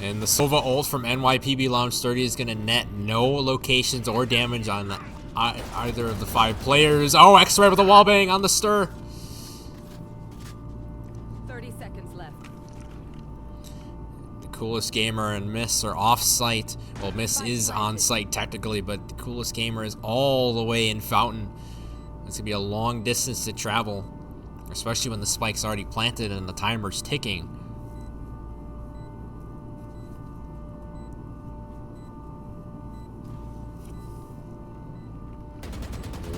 And the Silva ult from NYPB Lounge 30 is gonna net no locations or damage on either of the 5 players. Oh, X-Ray with a wallbang on the Stir. 30 seconds left. The Coolest Gamer and Miss are off-site. Well, Miss is on-site technically, but the Coolest Gamer is all the way in Fountain. It's gonna be a long distance to travel, especially when the spike's already planted and the timer's ticking.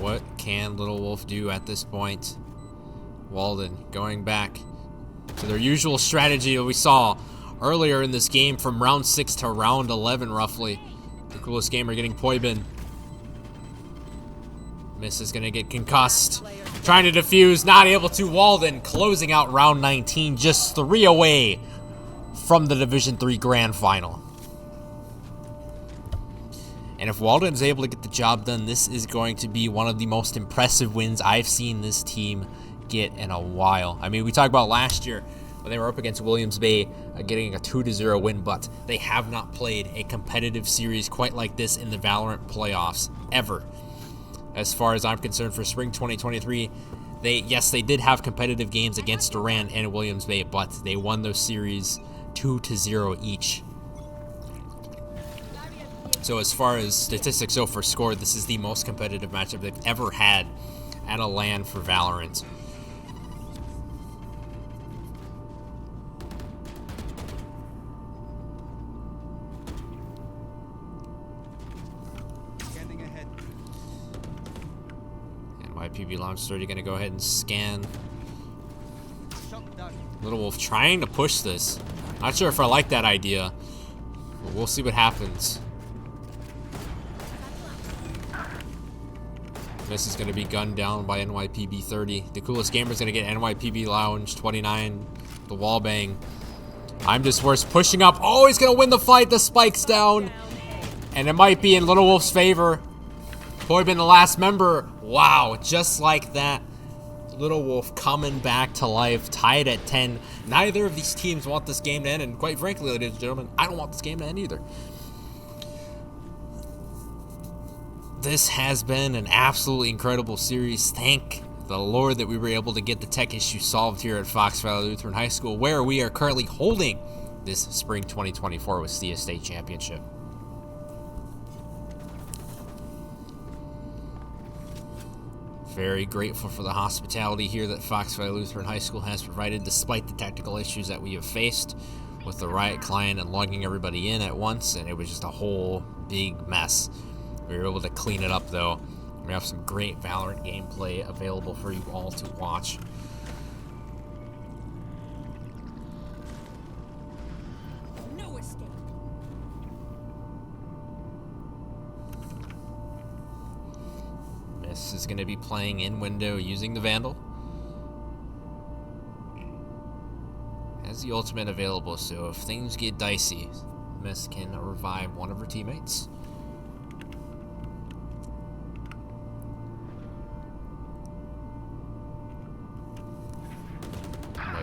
What can Little Wolf do at this point? Walden going back to their usual strategy that we saw earlier in this game from round 6 to round 11 roughly. The Coolest Gamer getting Poibin. Miss is gonna get concussed. Trying to defuse, not able to. Walden closing out round 19, just 3 away from the Division 3 Grand Final. And if Walden is able to get the job done, this is going to be one of the most impressive wins I've seen this team get in a while. I mean, we talked about last year when they were up against Williams Bay, getting a 2-0 win, but they have not played a competitive series quite like this in the Valorant playoffs ever. As far as I'm concerned, for spring 2023, they did have competitive games against Durant and Williams Bay, but they won those series 2-0 each. So as far as statistics go for score, this is the most competitive matchup they've ever had at a LAN for Valorant. PB Launch 30 going to go ahead and scan. Little Wolf trying to push this. Not sure if I like that idea, but we'll see what happens. This is going to be gunned down by NYPB 30. The coolest gamer is going to get NYPB Lounge 29. The wall bang. I'm just worse pushing up. Oh, he's going to win the fight. The spike's down. And it might be in Little Wolf's favor. Poibin, the last member. Wow, just like that. Little Wolf coming back to life, tied at 10. Neither of these teams want this game to end, and quite frankly, ladies and gentlemen, I don't want this game to end either. This has been an absolutely incredible series. Thank the Lord that we were able to get the tech issue solved here at Fox Valley Lutheran High School, where we are currently holding this spring 2024 WIHSEA State Championship. Very grateful for the hospitality here that Fox Valley Lutheran High School has provided, despite the technical issues that we have faced with the Riot client and logging everybody in at once, and it was just a whole big mess. We were able to clean it up, though. We have some great Valorant gameplay available for you all to watch. No escape. This is going to be playing in window using the Vandal. Has the ultimate available, so if things get dicey, Miss can revive one of her teammates.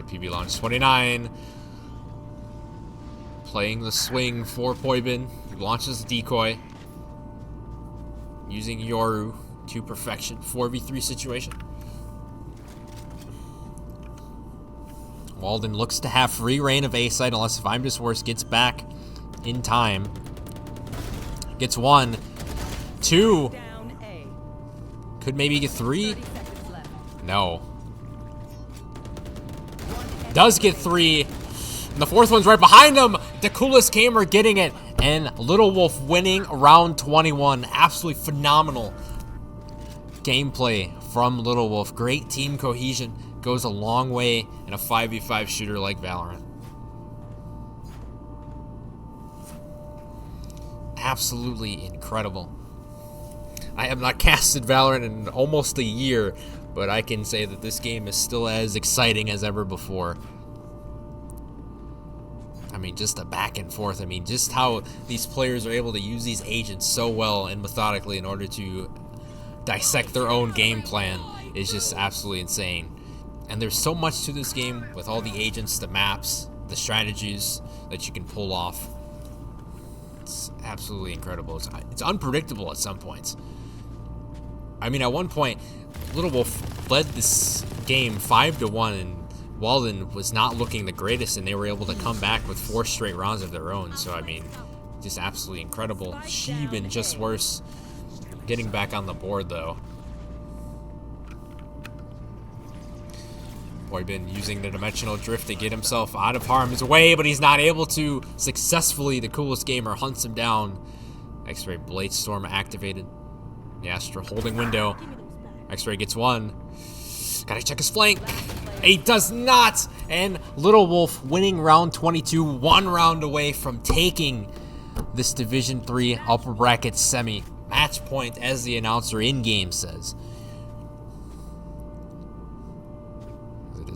PB launch 29. Playing the swing for Poibin. He launches the decoy. Using Yoru to perfection. 4v3 situation. Walden looks to have free reign of A site unless if I'm just worse gets back in time. Gets 1. 2. Could maybe get 3. No. Does get 3. And the 4th one's right behind him. The coolest gamer getting it. And Little Wolf winning round 21. Absolutely phenomenal gameplay from Little Wolf. Great team cohesion. Goes a long way in a 5v5 shooter like Valorant. Absolutely incredible. I have not casted Valorant in almost a year, but I can say that this game is still as exciting as ever before. I mean, just the back and forth. I mean, just how these players are able to use these agents so well and methodically in order to dissect their own game plan is just absolutely insane. And there's so much to this game with all the agents, the maps, the strategies that you can pull off. It's absolutely incredible. It's unpredictable at some points. I mean, at one point, Little Wolf led this game 5-1, and Walden was not looking the greatest, and they were able to come back with 4 straight rounds of their own. So, I mean, just absolutely incredible. Sheeben just worse, getting back on the board, though. Poibin using the dimensional drift to get himself out of harm's way, but he's not able to successfully. The coolest gamer hunts him down. X-Ray Blade Storm activated. The Astra holding window. X-Ray gets 1. Gotta check his flank. He does not. And Little Wolf winning round 22, 1 round away from taking this Division 3 upper bracket semi. Match point, as the announcer in-game says.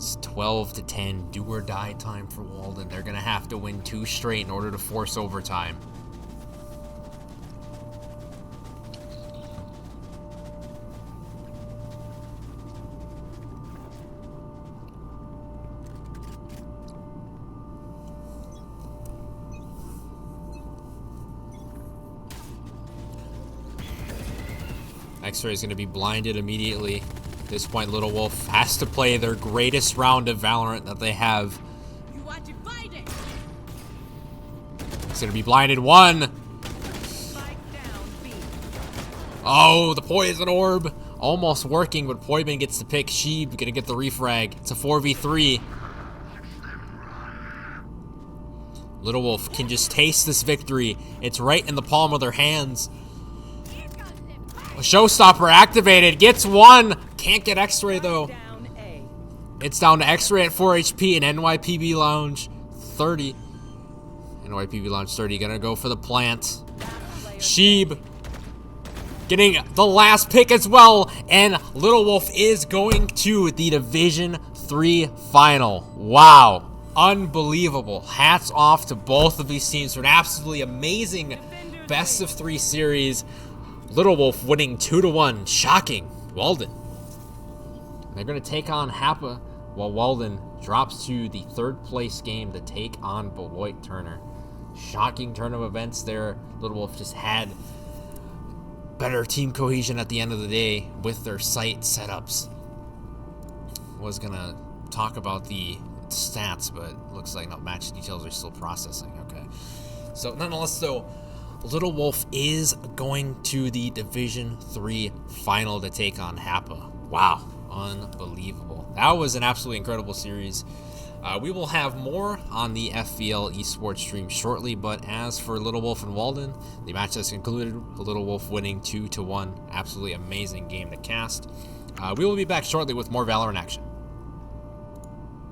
It's 12-10, do or die time for Walden. They're gonna have to win 2 straight in order to force overtime. X-Ray is going to be blinded immediately. At this point, Little Wolf has to play their greatest round of Valorant that they have. You want to fight it? He's going to be blinded. 1. Spike down B. Oh, the Poison Orb. Almost working, but Poibin gets the pick. Sheeb going to get the refrag. It's a 4v3. Little Wolf can just taste this victory. It's right in the palm of their hands. Showstopper activated, gets 1. Can't get X-Ray though. Down A. It's down to X-Ray at 4 HP and NYPB Lounge 30. NYPB Lounge 30 gonna go for the plant. Sheeb getting the last pick as well. And Little Wolf is going to the Division 3 final. Wow. Unbelievable. Hats off to both of these teams for an absolutely amazing best of 3 series. Little Wolf winning 2-1. Shocking. Walden. They're going to take on HAPA while Walden drops to the 3rd place game to take on Beloit Turner. Shocking turn of events there. Little Wolf just had better team cohesion at the end of the day with their site setups. Was going to talk about the stats, but looks like no, match details are still processing. Okay. So nonetheless, though, Little Wolf is going to the Division 3 final to take on HAPA. Wow, unbelievable. That was an absolutely incredible series. We will have more on the FVL esports stream shortly, but as for Little Wolf and Walden, the match has concluded. Little Wolf winning 2-1. Absolutely amazing game to cast. We will be back shortly with more Valorant action.